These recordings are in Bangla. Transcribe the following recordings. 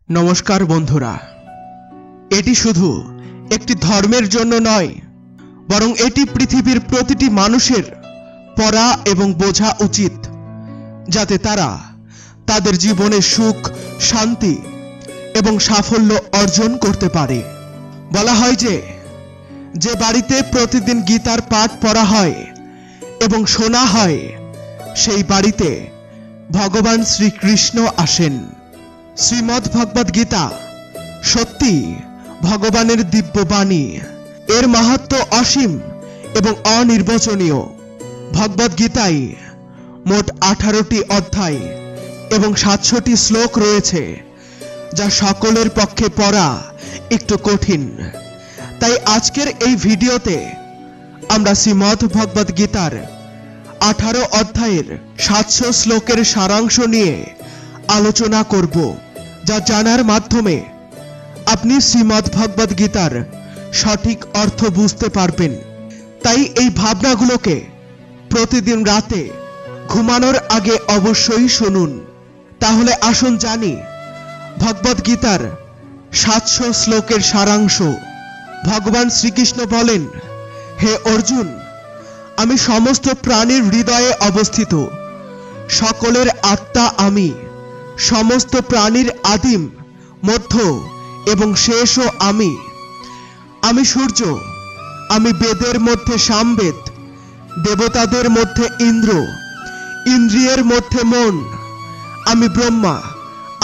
নমস্কার বন্ধুরা, এটি শুধু একটি ধর্মের জন্য নয়, বরং এটি পৃথিবীর প্রতিটি মানুষের পড়া এবং বোঝা উচিত, যাতে তারা তাদের জীবনে সুখ, শান্তি এবং সাফল্য অর্জন করতে পারে। বলা হয় যে বাড়িতে প্রতিদিন গীতার পাঠ পড়া হয় এবং শোনা হয়, সেই বাড়িতে ভগবান শ্রীকৃষ্ণ আসেন। শ্রীমদ্ ভগবদ গীতা সত্যি ভগবানের দিব্য বাণী। এর মাহাত্ম্য অসীম এবং অনির্বচনীয়। ভগবদ গীতায় মোট 18টি অধ্যায় এবং 700টি শ্লোক রয়েছে, যা সকলের পক্ষে পড়া একটু কঠিন। তাই আজকের এই ভিডিওতে আমরা শ্রীমদ্ ভগবদ গীতার 18 অধ্যায়ের 700 শ্লোকের সারাংশ নিয়ে আলোচনা করব, যা জানার মাধ্যমে আপনি শ্রীমদ্ ভগবদ গীতার সঠিক অর্থ বুঝতে পারবেন। তাই এই ভাবনাগুলোকে প্রতিদিন রাতে ঘুমানোর আগে অবশ্যই শুনুন। তাহলে আসুন জানি ভগবদ গীতার 700 শ্লোকের সারাংশ। ভগবান শ্রীকৃষ্ণ বলেন, হে অর্জুন, আমি সমস্ত প্রাণীর হৃদয়ে অবস্থিত, সকলের আত্মা আমি, সমস্ত প্রাণীর আদিম, মধ্য এবং শেষও আমি। আমি সূর্য, আমি বেদের মধ্যে সামবেদ, দেবতাদের মধ্যে ইন্দ্র, ইন্দ্রিয়ের মধ্যে মন। আমি ব্রহ্মা,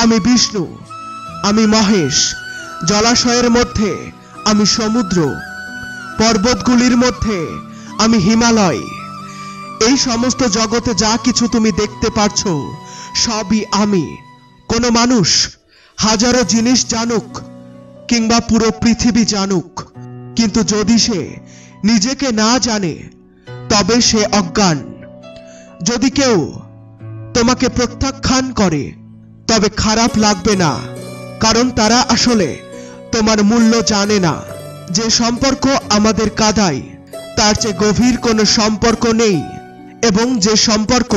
আমি বিষ্ণু, আমি মহেশ, জলাশয়ের মধ্যে আমি সমুদ্র, পর্বতগুলির মধ্যে আমি হিমালয়। এই সমস্ত জগতে যা কিছু তুমি দেখতে পাচ্ছ, সবই আমি। কোনো মানুষ হাজারো জিনিস জানুক কিংবা পুরো পৃথিবী জানুক, কিন্তু যদি সে নিজেকে না জানে তবে সে অজ্ঞান। যদি কেউ তোমাকে প্রত্যাখ্যান করে তবে খারাপ লাগবে না, কারণ তারা আসলে তোমার মূল্য জানে না। যে সম্পর্ক আমাদের কাঁদায় তার চেয়ে গভীর কোনো সম্পর্ক নেই, এবং যে সম্পর্ক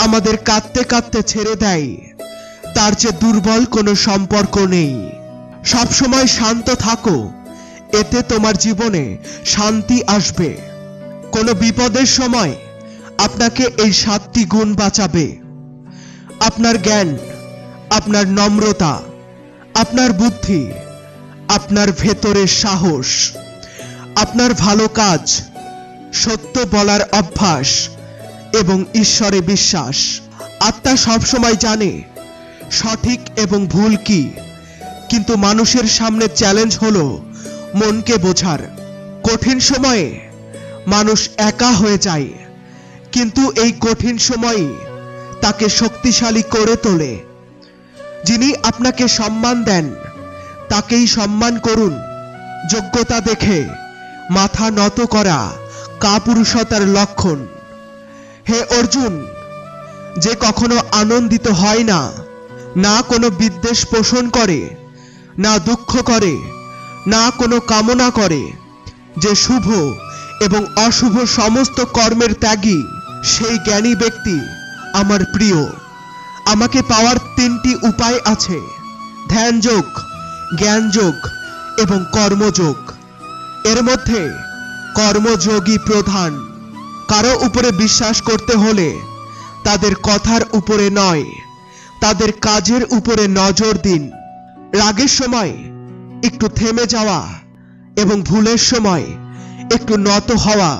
আমাদের কাঁদতে কাঁদতে ছেড়ে দেয় তার চেয়ে দুর্বল কোনো সম্পর্ক নেই। সবসময় শান্ত থাকো, এতে তোমার জীবনে শান্তি আসবে। কোনো বিপদের সময় আপনাকে এই 7টি গুণ বাঁচাবে: আপনার জ্ঞান, আপনার নম্রতা, আপনার বুদ্ধি, আপনার ভেতরের সাহস, আপনার ভালো কাজ, সত্য বলার অভ্যাস এবং ঈশ্বরে বিশ্বাস। আত্মা সবসময় জানে সঠিক এবং ভুল কি, কিন্তু মানুষের সামনে চ্যালেঞ্জ হলো মনকে বোঝার। কঠিন সময়ে মানুষ একা হয়ে যায়, কিন্তু এই কঠিন সময়ই তাকে শক্তিশালী করে তোলে। যিনি আপনাকে সম্মান দেন তাকেই সম্মান করুন। যোগ্যতা দেখে মাথা নত করা কাপুরুষতার লক্ষণ। হে অর্জুন, যে কখনো আনন্দিত হয় না, না কোনো বিদ্বেষ পোষণ করে, না দুঃখ করে, না কোনো কামনা করে, যে শুভ এবং অশুভ সমস্ত কর্মের ত্যাগী, সেই জ্ঞানী ব্যক্তি আমার প্রিয়। আমাকে পাওয়ার 3টি উপায় আছে: ধ্যানযোগ, জ্ঞানযোগ এবং কর্মযোগ। এর মধ্যে কর্মযোগই প্রধান। কারো উপরে বিশ্বাস করতে হলে তাদের কথার উপরে নয়, তাদের কাজের উপরে নজর দিন। রাগের সময় একটু থেমে যাওয়া এবং ভুলের সময় একটু নত হওয়া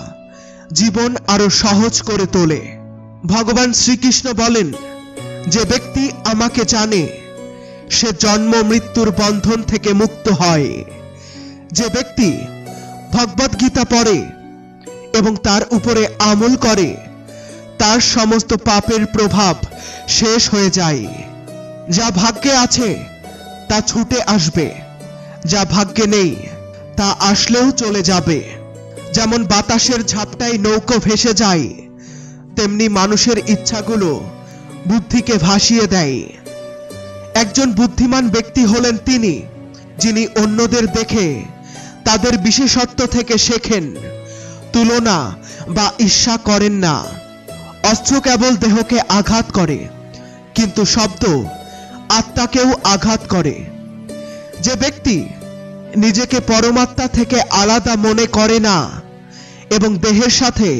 জীবন আরো সহজ করে তোলে। ভগবান শ্রীকৃষ্ণ বলেন, যে ব্যক্তি আমাকে জানে সে জন্ম মৃত্যুর বন্ধন থেকে মুক্ত হয়। যে ব্যক্তি ভগবদ গীতা পড়ে এবং তার উপরে আমল করে, তার সমস্ত পাপের প্রভাব শেষ হয়ে যায়। যা ভাগ্যে আছে তা ছুটে আসবে, যা ভাগ্যে নেই তা আসলেও চলে যাবে। যেমন বাতাসের ঝাপটায় নৌকো ভেসে যায়, তেমনি মানুষের ইচ্ছাগুলো বুদ্ধিকে ভাসিয়ে দেয়। একজন বুদ্ধিমান ব্যক্তি হলেন তিনি, যিনি অন্যদের দেখে তাদের বিশেষত্ব থেকে শেখেন, তুলনা বা ঈর্ষা করেন না। অস্ত্র কেবল দেহকে আঘাত করে, কিন্তু শব্দ আত্মাকেও আঘাত করে। যে ব্যক্তি নিজেকে পরমাত্মা থেকে আলাদা মনে করে না এবং দেহের সাথে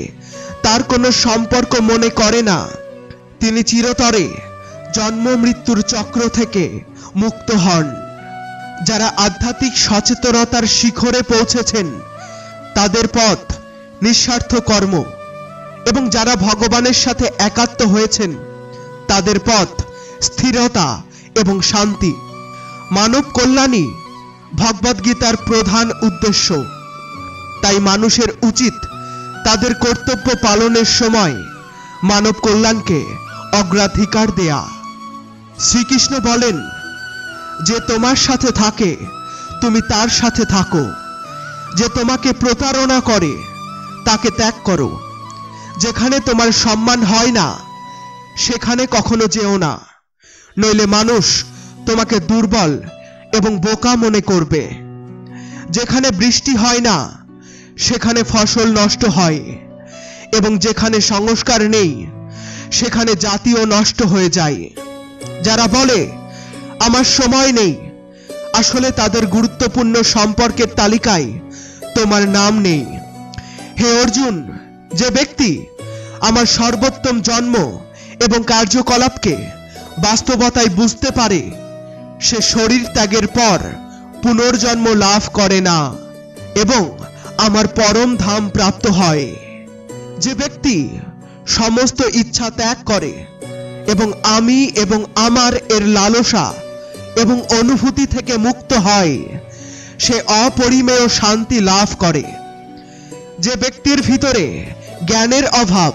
তার কোনো সম্পর্ক মনে করে না, তিনি চিরতরে জন্ম মৃত্যুর চক্র থেকে মুক্ত হন। যারা আধ্যাত্মিক সচেতনতার শিখরে পৌঁছেছেন তাদের পথ নিঃস্বার্থ কর্ম, এবং যারা ভগবানের সাথে একাত্ম হয়েছেন তাদের পথ স্থিরতা এবং শান্তি। মানব কল্যাণই ভগবদ্গীতার প্রধান উদ্দেশ্য। তাই মানুষের উচিত তাদের কর্তব্য পালনের সময় মানব কল্যাণকে অগ্রাধিকার দেয়া। শ্রীকৃষ্ণ বলেন, যে তোমার সাথে থাকে তুমি তার সাথে থাকো, যে তোমাকে প্রতারণা করে তাকে ত্যাগ করো, যেখানে তোমার সম্মান হয় না সেখানে কখনো যেও না, নইলে মানুষ তোমাকে দুর্বল এবং বোকা মনে করবে। যেখানে বৃষ্টি হয় না সেখানে ফসল নষ্ট হয়, এবং যেখানে সংস্কার নেই সেখানে জাতিও নষ্ট হয়ে যায়। যারা বলে আমার সময় নেই, আসলে তাদের গুরুত্বপূর্ণ সম্পর্কের তালিকায় তোমার নাম নেই। হে অর্জুন, যে ব্যক্তি আমার সর্বোত্তম জন্ম এবং কার্যকলাপকে বাস্তবতায় বুঝতে পারে সে শরীর ত্যাগের পর পুনর্জন্ম লাভ করে না এবং আমার পরম ধাম প্রাপ্ত হয়। যে ব্যক্তি সমস্ত ইচ্ছা ত্যাগ করে এবং আমি এবং আমার এর লালসা এবং অনুভূতি থেকে মুক্ত হয় সে অপরিমেয় শান্তি লাভ করে। যে ব্যক্তির ভিতরে জ্ঞানের অভাব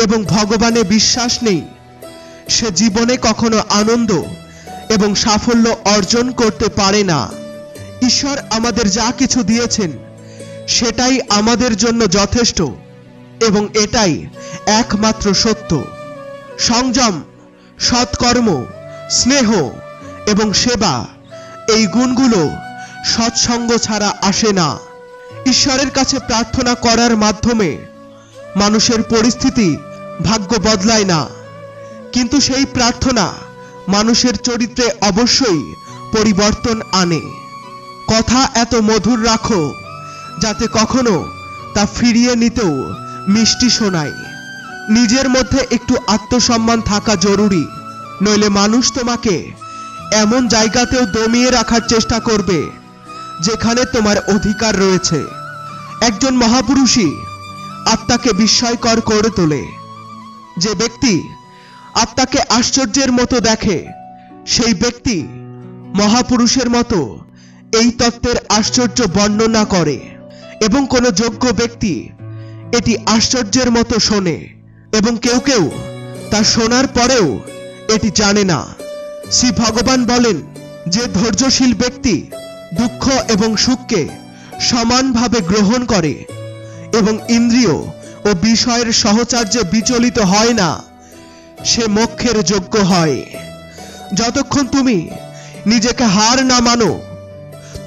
এবং ভগবানে বিশ্বাস নেই সে জীবনে কখনো আনন্দ এবং সাফল্য অর্জন করতে পারে না। ঈশ্বর আমাদের যা কিছু দিয়েছেন সেটাই আমাদের জন্য যথেষ্ট এবং এটাই একমাত্র সত্য। সংযম, সৎকর্ম, স্নেহ এবং সেবা, এই গুণগুলো সৎসঙ্গ ছাড়া আসে না। ঈশ্বরের কাছে প্রার্থনা করার মাধ্যমে মানুষের পরিস্থিতি ভাগ্য বদলায় না, কিন্তু সেই প্রার্থনা মানুষের চরিত্রে অবশ্যই পরিবর্তন আনে। কথা এত মধুর রাখো যাতে কখনো তা ফিরিয়ে নিতেও মিষ্টি শোনায়। নিজের মধ্যে একটু আত্মসম্মান থাকা জরুরি, নইলে মানুষ তোমাকে এমন জায়গাতেও দমিয়ে রাখার চেষ্টা করবে যেখানে তোমার অধিকার রয়েছে। একজন মহাপুরুষই আত্মাকে বিস্ময়কর করে তোলে। যে ব্যক্তি আত্মাকে আশ্চর্যের মতো দেখে সেই ব্যক্তি মহাপুরুষের মতো এই তত্ত্বের আশ্চর্য বর্ণনা করে, এবং কোনো যোগ্য ব্যক্তি এটি আশ্চর্যের মতো শোনে, এবং কেউ কেউ তা শোনার পরেও এটি জানে না। শ্রী ভগবান বলেন, যে ধৈর্যশীল ব্যক্তি দুঃখ এবং সুখকে সমানভাবে গ্রহণ করে এবং ইন্দ্রিয় ও বিষয়ের সহচার্যে বিচলিত হয় না সে মোক্ষের যোগ্য হয়। যতক্ষণ তুমি নিজেকে হার না মানো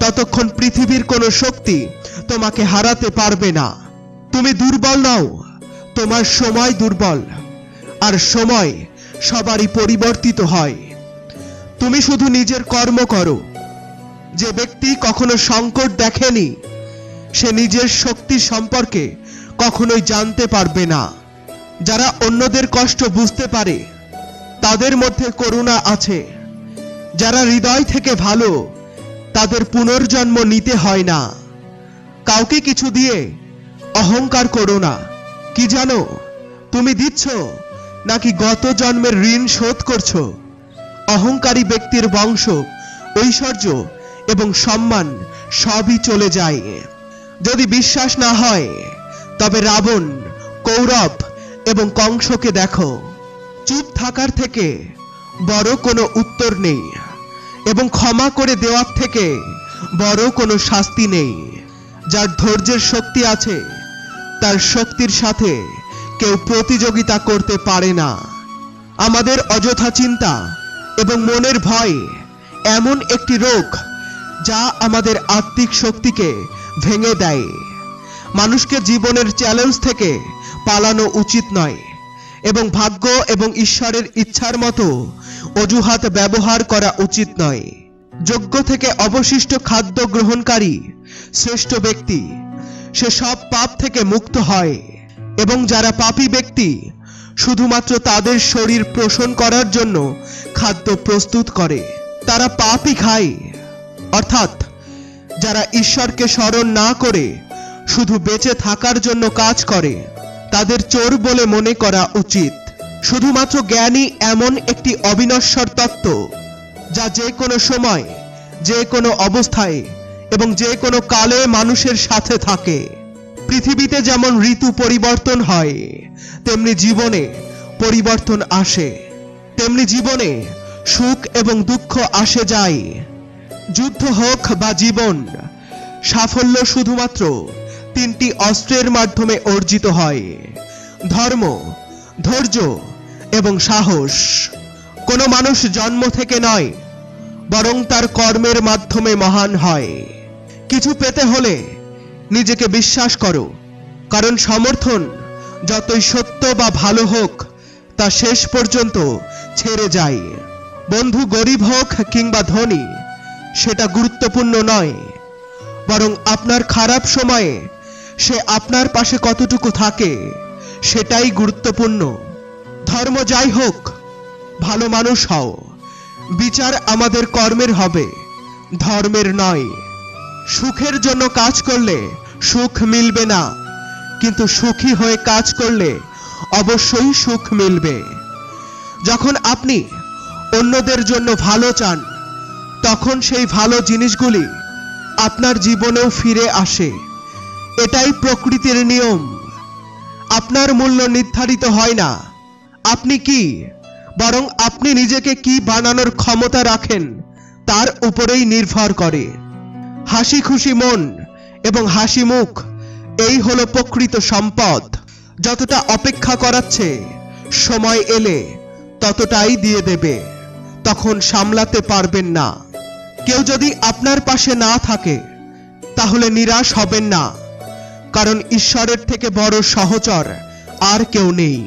ততক্ষণ পৃথিবীর কোনো শক্তি তোমাকে হারাতে পারবে না। তুমি দুর্বল নও, তোমার সময় দুর্বল, আর সময় সবারই পরিবর্তিত হয়। তুমি শুধু নিজের কর্ম করো। যে ব্যক্তি কখনো সংকট দেখেনি সে নিজের শক্তি সম্পর্কে কখনোই জানতে পারবে না। যারা অন্যদের কষ্ট বুঝতে পারে তাদের মধ্যে করুণা আছে। যারা হৃদয় থেকে ভালো তাদের পুনর্জন্ম নিতে হয় না। কাউকে কিছু দিয়ে অহংকার করো না। কি জানো, তুমি দিচ্ছ নাকি গত জন্মের ঋণ শোধ করছো? অহংকারী ব্যক্তির বংশ, ঐশ্বর্য এবং সম্মান সবই চলে যায়। যদি বিশ্বাস না হয় তবে রাবণ, কৌরব এবং কংসকে দেখো। চুপ থাকার থেকে বড় কোনো উত্তর নেই, এবং ক্ষমা করে দেওয়ার থেকে বড় কোনো শাস্তি নেই। যার ধৈর্যের শক্তি আছে তার শক্তির সাথে কেউ প্রতিযোগিতা করতে পারে না। আমাদের অযথা চিন্তা এবং মনের ভয় এমন একটি রোগ যা আমাদের আত্মিক শক্তিকে ভেঙে দেয়। মানুষকে জীবনের চ্যালেঞ্জ থেকে পালানো উচিত নয়, এবং ভাগ্য এবং ঈশ্বরের ইচ্ছার মতো অজুহাত ব্যবহার করা উচিত নয়। যজ্ঞ থেকে অবশিষ্ট খাদ্য গ্রহণকারী শ্রেষ্ঠ ব্যক্তি, সে সব পাপ থেকে মুক্ত হয়। এবং যারা পাপী ব্যক্তি শুধুমাত্র তাদের শরীর পোষণ করার জন্য খাদ্য প্রস্তুত করে, তারা পাপই খায়। অর্থাৎ যারা ঈশ্বরকে স্মরণ না করে শুধু বেঁচে থাকার জন্য কাজ করে, তাদের চোর বলে মনে করা উচিত। শুধুমাত্র জ্ঞানই এমন একটি অবিনশ্বর তত্ত্ব যা যে কোনো সময়, যে কোনো অবস্থায় এবং যে কোনো কালে মানুষের সাথে থাকে। পৃথিবীতে যেমন ঋতু পরিবর্তন হয়, তেমনি জীবনে পরিবর্তন আসে, তেমনি জীবনে সুখ এবং দুঃখ আসে যায়। যুদ্ধ হোক বা জীবন, সাফল্য শুধুমাত্র তিনটি অস্ত্রের মাধ্যমে অর্জিত হয়: ধর্ম, ধৈর্য এবং সাহস। কোনো মানুষ জন্ম থেকে নয়, বরং তার কর্মের মাধ্যমে মহান হয়। কিছু পেতে হলে নিজেকে বিশ্বাস করো, কারণ সমর্থন যতই সত্য বা ভালো হোক, তা শেষ পর্যন্ত ছেড়ে যায়। বন্ধু গরিব হোক কিংবা ধনী, সেটা গুরুত্বপূর্ণ নয়, বরং আপনার খারাপ সময়ে সে আপনার পাশে কতটুকু থাকে সেটাই গুরুত্বপূর্ণ। ধর্ম যাই হোক, ভালো মানুষ হও। বিচার আমাদের কর্মের হবে, ধর্মের নয়। সুখের জন্য কাজ করলে সুখ মিলবে না, কিন্তু সুখী হয়ে কাজ করলে অবশ্যই সুখ মিলবে। যখন আপনি অন্যদের জন্য ভালো চান, তখন সেই ভালো জিনিসগুলি আপনার জীবনেও ফিরে আসে। এটাই প্রকৃতির নিয়ম। আপনার মূল্য নির্ধারিত হয় না আপনি কি, বরং আপনি নিজেকে কি বানানোর ক্ষমতা রাখেন তার উপরেই নির্ভর করে। হাসি খুশি মন এবং হাসি মুখ, এই হলো প্রকৃত সম্পদ। যতটা অপেক্ষা করাচ্ছে, সময় এলে ততটাই দিয়ে দেবে, তখন সামলাতে পারবেন না। কেউ যদি আপনার পাশে না থাকে, তাহলে নিরাশ হবেন না, কারণ ঈশ্বরের থেকে বড় সহচর আর কেউ নেই।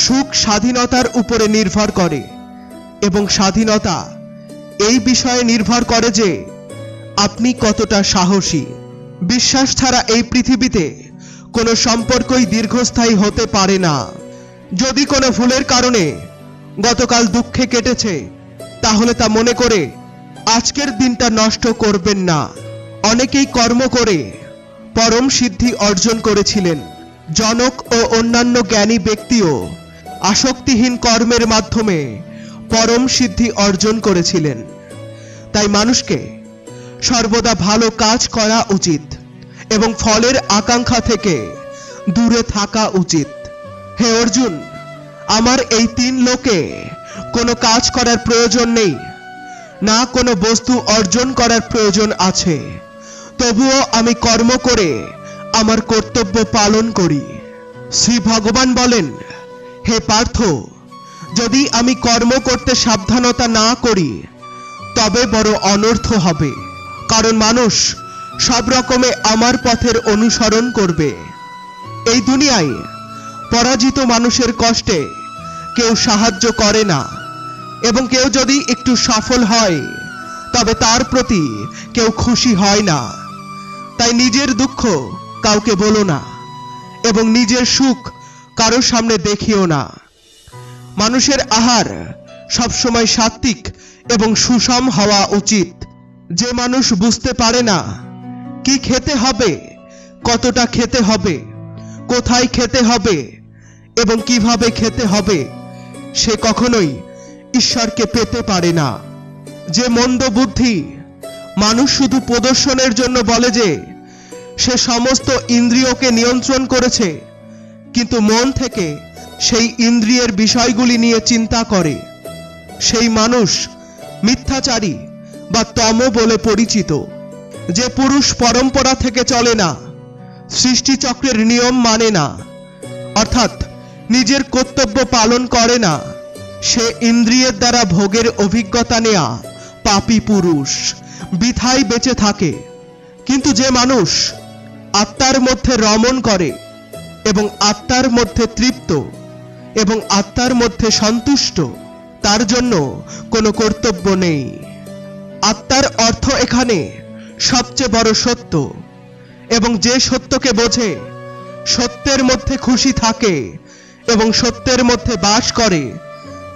সুখ স্বাধীনতার উপরে নির্ভর করে, এবং স্বাধীনতা এই বিষয়ে নির্ভর করে যে আপনি কতটা সাহসী। বিশ্বাস ছাড়া এই পৃথিবীতে কোনো সম্পর্কই দীর্ঘস্থায়ী হতে পারে না। যদি কোনো ভুলের কারণে গতকাল দুঃখে কেটেছে, তাহলে তা মনে করে আজকের দিনটা নষ্ট করবেন না। অনেকেই কর্ম করে পরম সিদ্ধি অর্জন করেছিলেন। জনক ও অন্যান্য জ্ঞানী ব্যক্তিও আসক্তিহীন কর্মের মাধ্যমে পরম সিদ্ধি অর্জন করেছিলেন। তাই মানুষকে সর্বদা ভালো কাজ করা উচিত এবং ফলের আকাঙ্ক্ষা থেকে দূরে থাকা উচিত। হে অর্জুন, আমার এই 3 লোকে কোনো কাজ করার প্রয়োজন নেই, না কোনো বস্তু অর্জন করার প্রয়োজন আছে। তবুও আমি কর্ম করে আমার কর্তব্য পালন করি। শ্রী ভগবান বলেন, হে পার্থ, যদি আমি কর্ম করতে সাবধানতা না করি, তবে বড় অনর্থ হবে। কারণ মানুষ সব রকমে আমার পথের অনুসরণ করবে। এই দুনিয়ায় পরাজিত মানুষের কষ্টে কেউ সাহায্য করে না, এবং কেউ যদি একটু সফল হয়, তবে তার প্রতি কেউ খুশি হয় না। তাই নিজের দুঃখ কাউকে বলো না, এবং নিজের সুখ কারোর সামনে দেখিও না। মানুষের আহার সবসময় সাত্বিক এবং সুষম হওয়া উচিত। যে মানুষ বুঝতে পারে না কি খেতে হবে, কতটা খেতে হবে, কোথায় খেতে হবে এবং কিভাবে খেতে হবে, সে কখনোই ঈশ্বরকে পেতে পারে না। যে মন্দ বুদ্ধি মানুষ শুধু প্রদর্শনের জন্য বলে যে সে সমস্ত ইন্দ্রিয়কে নিয়ন্ত্রণ করেছে, কিন্তু মন থেকে সেই ইন্দ্রিয়ের বিষয়গুলি নিয়ে চিন্তা করে, সেই মানুষ মিথ্যাচারী বা তম বলে পরিচিত। যে পুরুষ পরম্পরা থেকে চলে না, সৃষ্টিচক্রের নিয়ম মানে না, অর্থাৎ নিজের কর্তব্য পালন করে না, সে ইন্দ্রিয়ের দ্বারা ভোগের অভিজ্ঞতা নেয়া পাপী পুরুষ, বৃথায় বেঁচে থাকে। কিন্তু যে মানুষ আত্মার মধ্যে রমণ করে এবং আত্মার মধ্যে তৃপ্ত, এবং আত্মার মধ্যে সন্তুষ্ট, তার জন্য কোনো কর্তব্য নেই। আত্মার অর্থ এখানে সবচেয়ে বড় সত্য, এবং যে সত্যকে বোঝে, সত্যের মধ্যে খুশি থাকে এবং সত্যের মধ্যে বাস করে,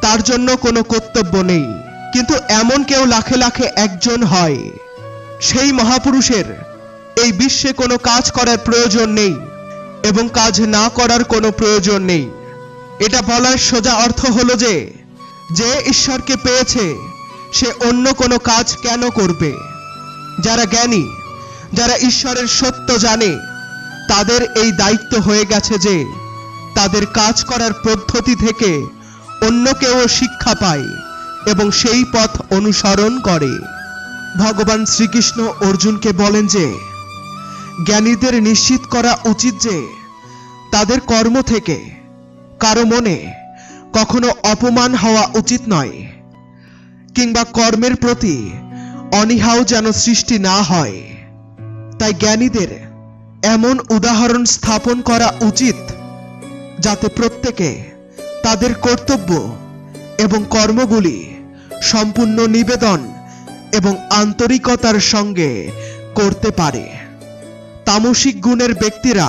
তার জন্য কোনো কর্তব্য নেই। কিন্তু এমন কেউ লাখে লাখে একজন হয়। সেই মহাপুরুষের এই বিশ্বে কোনো কাজ করার প্রয়োজন নেই এবং কাজ না করার কোনো প্রয়োজন নেই। এটা বলার সোজা অর্থ হলো যে যে ঈশ্বরকে পেয়েছে সে অন্য কোনো কাজ কেন করবে। যারা জ্ঞানী, যারা ঈশ্বরের সত্য জানে, তাদের এই দায়িত্ব হয়ে গেছে যে তাদের কাজ করার পদ্ধতি থেকে অন্য কেউ শিক্ষা পায় এবং সেই পথ অনুসরণ করে। ভগবান শ্রীকৃষ্ণ অর্জুনকে বলেন যে জ্ঞানীদের নিশ্চিত করা উচিত যে তাদের কর্ম থেকে কারো মনে কখনো অপমান হওয়া উচিত নয়, কিংবা কর্মের প্রতি অনীহাও যেন সৃষ্টি না হয়। তাই জ্ঞানীদের এমন উদাহরণ স্থাপন করা উচিত যাতে প্রত্যেকে তাদের কর্তব্য এবং কর্মগুলি সম্পূর্ণ নিবেদন এবং আন্তরিকতার সঙ্গে করতে পারে। তামসিক গুণের ব্যক্তিরা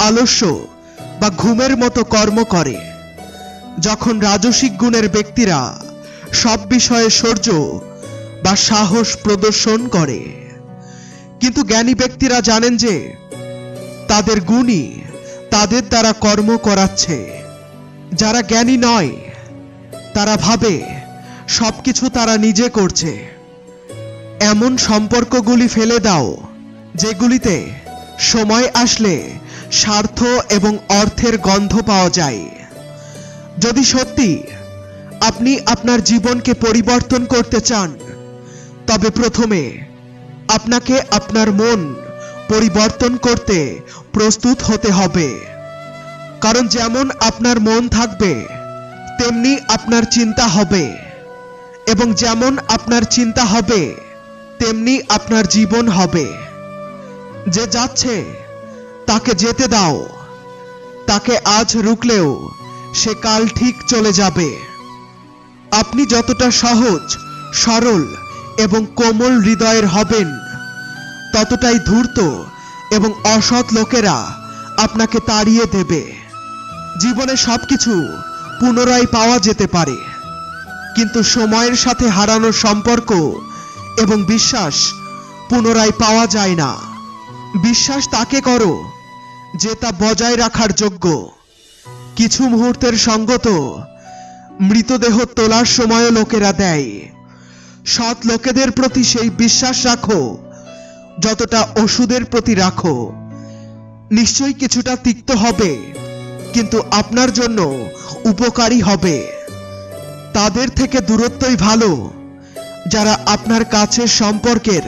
আলস্য বা ঘুমের মতো কর্ম করে, যখন রাজসিক গুণের ব্যক্তিরা সব বিষয়ে শৌর্য বা সাহস প্রদর্শন করে। কিন্তু জ্ঞানী ব্যক্তিরা জানেন যে তাদের গুণই তাদের দ্বারা কর্ম করাচ্ছে। যারা জ্ঞানী নয় তারা ভাবে সবকিছু তারা নিজে করছে। এমন সম্পর্কগুলি ফেলে দাও যেগুলিতে সময় আসলে স্বার্থ এবং অর্থের গন্ধ পাওয়া যায়। যদি সত্যি আপনি আপনার জীবনকে পরিবর্তন করতে চান, তবে প্রথমে আপনাকে আপনার মন পরিবর্তন করতে প্রস্তুত হতে হবে। কারণ যেমন আপনার মন থাকবে তেমনি আপনার চিন্তা হবে, এবং যেমন আপনার চিন্তা হবে তেমনি আপনার জীবন হবে। যে যাচ্ছে তাকে যেতে দাও, তাকে আজ রুখলেও সে কাল ঠিক চলে যাবে। আপনি যতটা সহজ, সরল এবং কোমল হৃদয়ের হবেন, ততটাই ধূর্ত এবং অসৎ লোকেরা আপনাকে তাড়িয়ে দেবে। জীবনে সবকিছু পুনরায় পাওয়া যেতে পারে, কিন্তু সময়ের সাথে হারানো সম্পর্ক এবং বিশ্বাস পুনরায় পাওয়া যায় না। বিশ্বাস তাকে করো যে তা বজায় রাখার যোগ্য। কিছু মুহূর্তের সঙ্গত মৃতদেহ তোলার সময়ও লোকেরা দেয়। সৎ লোকেদের প্রতি সেই বিশ্বাস রাখো যতটা ওষুধের প্রতি রাখো। নিশ্চয়ই কিছুটা তিক্ত হবে, কিন্তু আপনার জন্য উপকারী হবে। তাদের থেকে দূরত্বই ভালো যারা আপনার কাছের সম্পর্কের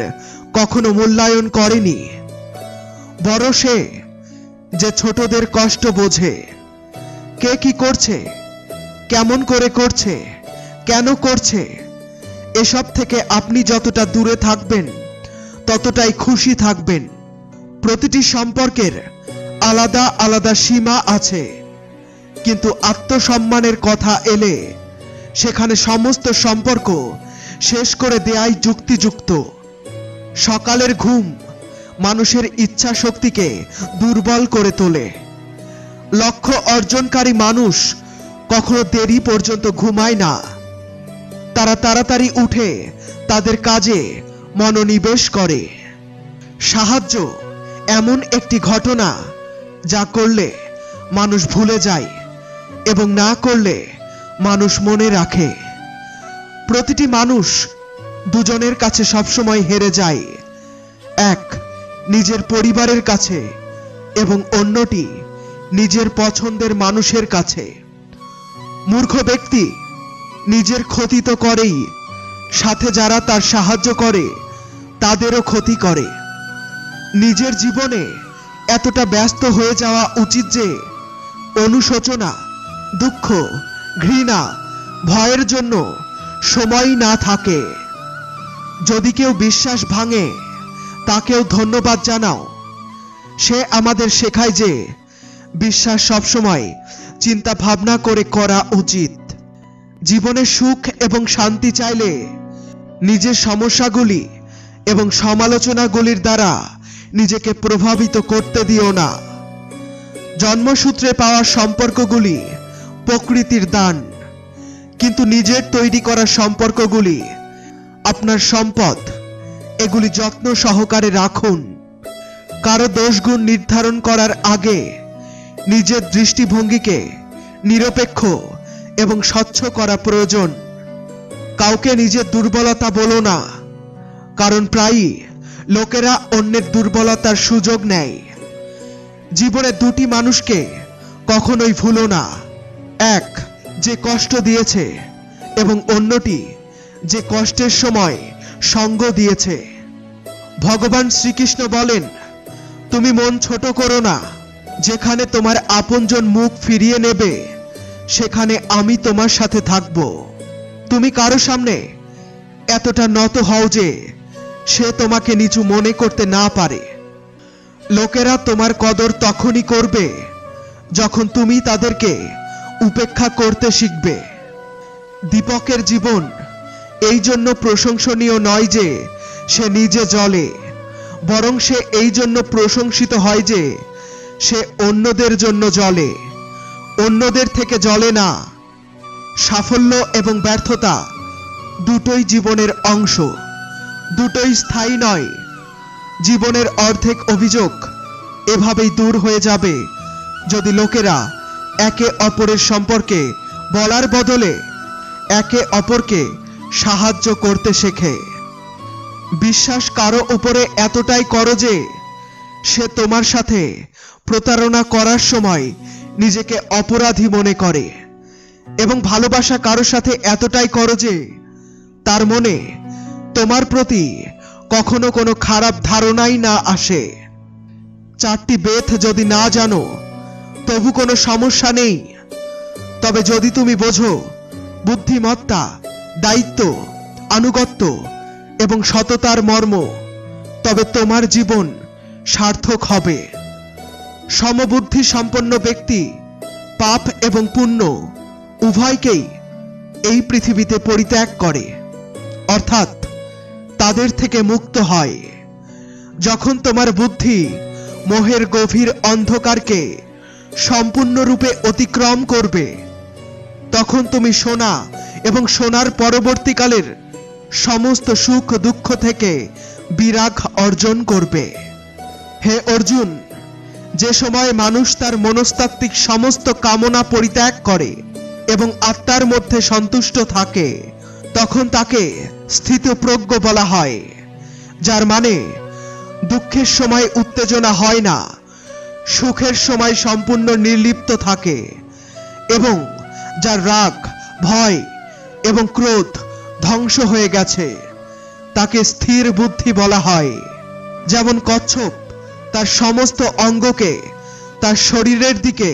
কখনো মূল্যায়ন করেনি। বড় সে যে ছোটদের কষ্ট বোঝে। কে কি করছে, কেমন করে করছে, কেন করছে, এসব থেকে আপনি যতটা দূরে থাকবেন ততটাই খুশি থাকবেন। প্রতিটি সম্পর্কের আলাদা আলাদা সীমা আছে, কিন্তু আত্মসম্মানের কথা এলে সেখানে সমস্ত সম্পর্ক শেষ করে দেয়াই যুক্তিযুক্ত। সকালের ঘুম মানুষের ইচ্ছা শক্তিকে দুর্বল করে তোলে। লক্ষ্য অর্জনকারী মানুষ কখনো দেরি পর্যন্ত ঘুমায় না। তারা তাড়াতাড়ি উঠে তাদের কাজে মনোনিবেশ করে। সাহায্য এমন একটি ঘটনা যা করলে মানুষ ভুলে যায় এবং না করলে মানুষ মনে রাখে। প্রতিটি মানুষ দুজনের কাছে সবসময় হেরে যায়। এক নিজের পরিবারের কাছে এবং অন্যটি নিজের পছন্দের মানুষের কাছে। মূর্খ ব্যক্তি নিজের ক্ষতি তো করেই, সাথে যারা তার সাহায্য করে তাদেরও ক্ষতি করে। নিজের জীবনে এতটা ব্যস্ত হয়ে যাওয়া উচিত যে অনুশোচনা, দুঃখ, ঘৃণা, ভয়ের জন্য সময় না থাকে। যদি কেউ বিশ্বাস ভাঙে তাকেও ধন্যবাদ জানাও। সে আমাদের শেখায় যে বিশ্বাস সবসময় চিন্তা ভাবনা করে করা উচিত। জীবনে সুখ এবং শান্তি চাইলে নিজের সমস্যাগুলি এবং সমালোচনাগুলির দ্বারা নিজেকে প্রভাবিত করতে দিও না। জন্মসূত্রে পাওয়া সম্পর্কগুলি প্রকৃতির দান, কিন্তু নিজের তৈরি করা সম্পর্কগুলি আপনার সম্পদ। এগুলি যত্ন সহকারে রাখুন। কারো দোষগুণ নির্ধারণ করার আগে নিজের দৃষ্টিভঙ্গিকে নিরপেক্ষ এবং স্বচ্ছ করা প্রয়োজন। কাউকে নিজের দুর্বলতা বলো না, কারণ প্রায়ই লোকেরা অন্যের দুর্বলতার সুযোগ নেয়। জীবনে দুটি মানুষকে কখনোই ভুলো না, এক যে কষ্ট দিয়েছে এবং অন্যটি যে কষ্টের সময় সঙ্গ দিয়েছে। ভগবান শ্রীকৃষ্ণ বলেন, তুমি মন ছোট করো না। যেখানে তোমার আপনজন মুখ ফিরিয়ে নেবে সেখানে আমি তোমার সাথে থাকব। তুমি কারো সামনে এতটা নত হও যে সে তোমাকে নিচু মনে করতে না পারে। লোকেরা তোমার কদর তখনই করবে যখন তুমি তাদেরকে উপেক্ষা করতে শিখবে। দীপকের জীবন এই জন্য প্রশংসনীয় নয় যে সে নিজে জ্বলে, বরং সে এই জন্য প্রশংসিত হয় যে সে অন্যদের জন্য জ্বলে, অন্যদের থেকে জ্বলে না। সাফল্য এবং ব্যর্থতা দুটোই জীবনের অংশ, দুটোই স্থায়ী নয়। জীবনের অর্ধেক অভিযোগ এভাবেই দূর হয়ে যাবে যদি লোকেরা একে অপরের সম্পর্কে বলার বদলে একে অপরকে সাহায্য করতে শেখে। বিশ্বাস কারো উপরে এতটাই করো যে সে তোমার সাথে প্রতারণা করার সময় নিজেকে অপরাধী মনে করে, এবং ভালোবাসা কারো সাথে এতটাই করো যে তার মনে তোমার প্রতি কখনো কোনো খারাপ ধারণাই না আসে। চারটি বেদ যদি না জানো তবু কোনো সমস্যা নেই, তবে যদি তুমি বোঝো বুদ্ধিমত্তা, দায়িত্ব, আনুগত্য এবং সততার মর্ম, তবে তোমার জীবন সার্থক হবে। সমবুদ্ধি সম্পন্ন ব্যক্তি পাপ এবং পুণ্য উভয়কেই এই পৃথিবীতে পরিত্যাগ করে, অর্থাৎ তাদের থেকে মুক্ত হয়। যখন তোমার বুদ্ধি মোহের গভীর অন্ধকারকে সম্পূর্ণরূপে অতিক্রম করবে, তখন তুমি সোনা এবং সোনার পরবর্তীকালের সমস্ত সুখ দুঃখ থেকে বিরাগ অর্জন করবে। হে অর্জুন, যে সময় মানুষ তার মনস্তাত্ত্বিক সমস্ত কামনা পরিত্যাগ করে এবং আত্মার মধ্যে সন্তুষ্ট থাকে, তখন তাকে স্থিতপ্রজ্ঞ বলা হয়, যার মানে দুঃখের সময় উত্তেজনা হয় না, সুখের সময় সম্পূর্ণ নির্লিপ্ত থাকে, এবং যার রাগ, ভয় এবং ক্রোধ ধ্বংস হয়ে গেছে তাকে স্থির বুদ্ধি বলা হয়। যেমন কচ্ছপ তার সমস্ত অঙ্গকে তার শরীরের দিকে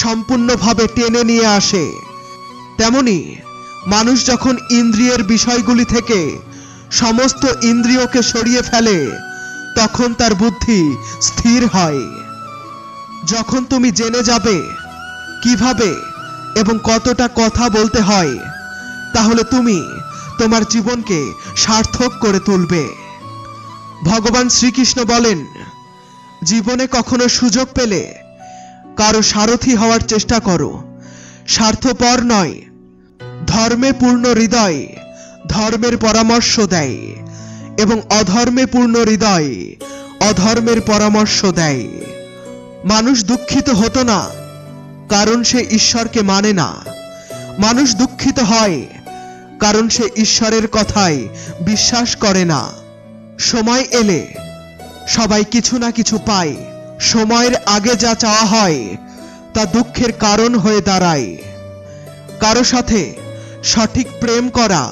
সম্পূর্ণভাবে টেনে নিয়ে আসে, তেমনি মানুষ যখন ইন্দ্রিয়ের বিষয়গুলি থেকে সমস্ত ইন্দ্রিয়কে সরিয়ে ফেলে তখন তার বুদ্ধি স্থির হয়। যখন তুমি জেনে যাবে কিভাবে এবং কতটা কথা বলতে হয়, তাহলে তুমি তোমার জীবনকে সার্থক করে তুলবে। ভগবান শ্রীকৃষ্ণ বলেন, জীবনে কখনো সুযোগ পেলে কারো সারথি হওয়ার চেষ্টা করো, স্বার্থপর নয়। ধর্মে পূর্ণ হৃদয় ধর্মের পরামর্শ দেয় এবং অধর্মে পূর্ণ হৃদয় অধর্মের পরামর্শ দেয়। মানুষ দুঃখিত হতো না কারণ সে ঈশ্বরকে মানে না, মানুষ দুঃখিত হয় কারণ সে ঈশ্বরের কথায় বিশ্বাস করে না। সময় এলে সবাই কিছু না কিছু পায়, সময়ের আগে যা চাওয়া হয় তা দুঃখের কারণ হয়ে দাঁড়ায়। কারো সাথে সঠিক প্রেম করা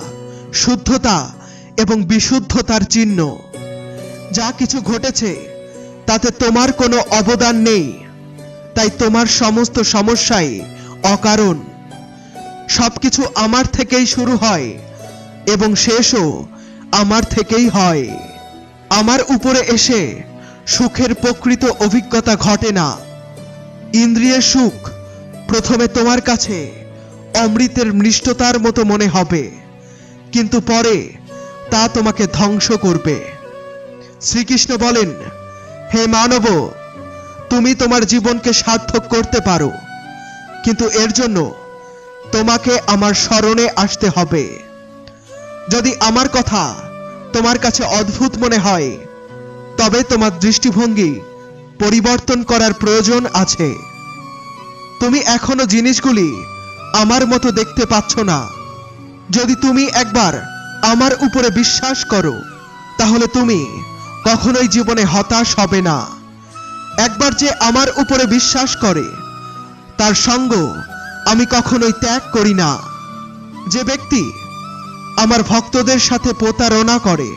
শুদ্ধতা এবং বিশুদ্ধতার চিহ্ন। যা কিছু ঘটেছে তাতে তোমার কোনো অবদান নেই, তাই তোমার সমস্ত সমস্যাই অকারণ। সবকিছু আমার থেকেই শুরু হয় এবং শেষও আমার থেকেই হয়। আমার উপরে এসে সুখের প্রকৃত অভিজ্ঞতা ঘটে না। ইন্দ্রিয়ের সুখ প্রথমে তোমার কাছে অমৃতের মিষ্টতার মতো মনে হবে, কিন্তু পরে তা তোমাকে ধ্বংস করবে। শ্রীকৃষ্ণ বলেন, হে মানব, তুমি তোমার জীবনকে সার্থক করতে পারো, কিন্তু এর জন্য তোমাকে আমার স্মরণে আসতে হবে। যদি আমার কথা তোমার কাছে অদ্ভুত মনে হয়, তবে তোমার দৃষ্টিভঙ্গি পরিবর্তন করার প্রয়োজন আছে। তুমি এখনো জিনিসগুলি আমার মতো দেখতে পাচ্ছ না। যদি তুমি একবার আমার উপরে বিশ্বাস করো, তাহলে তুমি কখনোই জীবনে হতাশ হবে না। একবার যে আমার উপরে বিশ্বাস করে, তার সঙ্গ আমি কখনোই ত্যাগ করি না। যে ব্যক্তি আমার ভক্তদের সাথে প্রতারণা করে,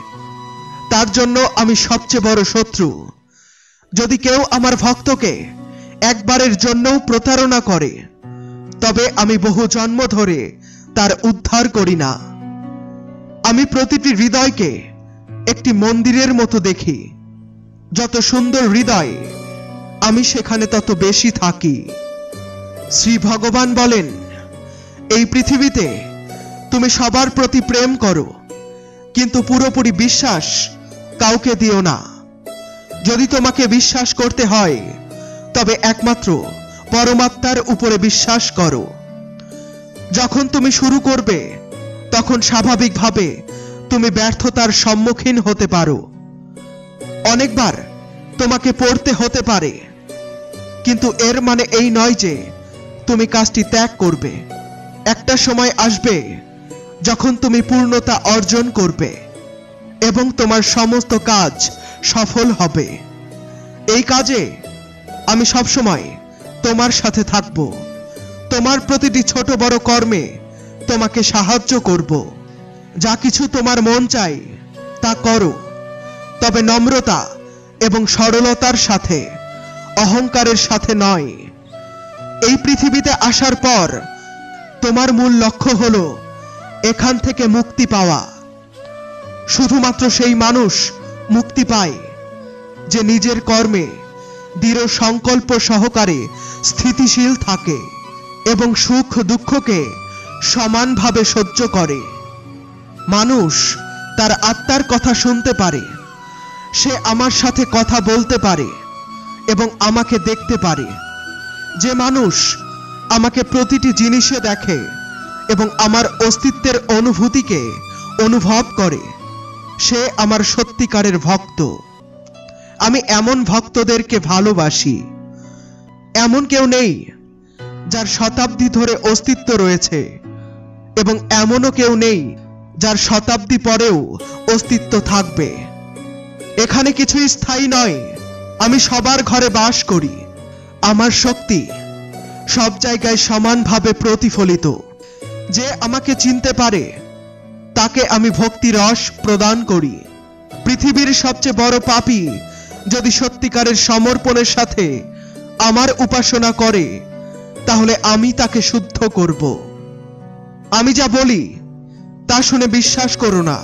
তার জন্য আমি সবচেয়ে বড় শত্রু। যদি কেউ আমার ভক্তকে একবারের জন্যও প্রতারণা করে, তবে আমি বহু জন্ম ধরে তার উদ্ধার করি না। আমি প্রতিটি হৃদয়কে একটি মন্দিরের মতো দেখি। যত সুন্দর হৃদয়, আমি সেখানে তত বেশি থাকি। শ্রী ভগবান বলেন, এই পৃথিবীতে তুমি সবার প্রতি প্রেম করো, কিন্তু পুরোপুরি বিশ্বাস কাউকে দিও না। যদি তোমাকে বিশ্বাস করতে হয়, তবে একমাত্র পরমাত্মার উপরে বিশ্বাস করো। যখন তুমি শুরু করবে, তখন স্বাভাবিকভাবে তুমি ব্যর্থতার সম্মুখীন হতে পারো। অনেকবার তোমাকে পড়তে হতে পারে, কিন্তু এর মানে এই নয় যে তুমি কাজটি ত্যাগ করবে। একটা সময় আসবে যখন তুমি পূর্ণতা অর্জন করবে এবং তোমার সমস্ত কাজ সফল হবে। এই কাজে আমি সবসময় তোমার সাথে থাকব। তোমার প্রতিটি ছোট বড় কর্মে তোমাকে সাহায্য করব। যা কিছু তোমার মন চায় তা করো, তবে নম্রতা এবং সরলতার সাথে, অহংকারের সাথে নয়। এই পৃথিবীতে আসার পর তোমার মূল লক্ষ্য হলো এখান থেকে মুক্তি পাওয়া। শুধুমাত্র সেই মানুষ মুক্তি পায় যে নিজের কর্মে দৃঢ় সংকল্প সহকারে স্থিতিশীল থাকে এবং সুখ দুঃখকে সমানভাবে সহ্য করে। মানুষ তার আত্মার কথা শুনতে পারে, সে আমার সাথে কথা বলতে পারে এবং আমাকে দেখতে পারে। যে মানুষ আমাকে প্রতিটি জিনিসে দেখে এবং আমার অস্তিত্বের অনুভূতিকে অনুভব করে, সে আমার সত্যিকারের ভক্ত। আমি এমন ভক্তদেরকে ভালোবাসি। এমন কেউ নেই যার শতাব্দী ধরে অস্তিত্ব রয়েছে, এবং এমনও কেউ নেই যার শতাব্দী পরেও অস্তিত্ব থাকবে। এখানে কিছুই স্থায়ী নয়। আমি সবার ঘরে বাস করি। আমার শক্তি সব জায়গায় সমানভাবে প্রতিফলিত। যে আমাকে চিনতে পারে, তাকে আমি ভক্তি রস প্রদান করি। পৃথিবীর সবচেয়ে বড় পাপী যদি সত্যিকারের সমর্পণের সাথে আমার উপাসনা করে, তাহলে আমি তাকে শুদ্ধ করব। আমি যা বলি তা শুনে বিশ্বাস করো না।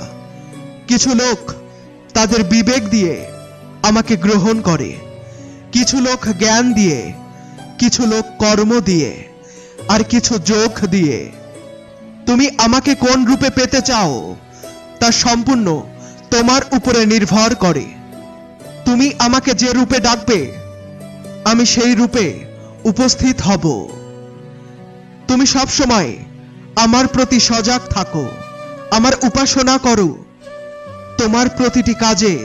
কিছু লোক তাদের বিবেক দিয়ে আমাকে গ্রহণ করে, কিছু লোক জ্ঞান দিয়ে, কিছু লোক কর্ম দিয়ে, আর কিছু যোগ দিয়ে। তুমি আমাকে কোন রূপে পেতে চাও তা সম্পূর্ণ তোমার উপরে নির্ভর করে। তুমি আমাকে যে রূপে ডাকবে, আমি সেই রূপে উপস্থিত হব। তুমি সবসময় আমার প্রতি সজাগ থাকো, আমার উপাসনা করো, তোমার প্রতিটি কাজে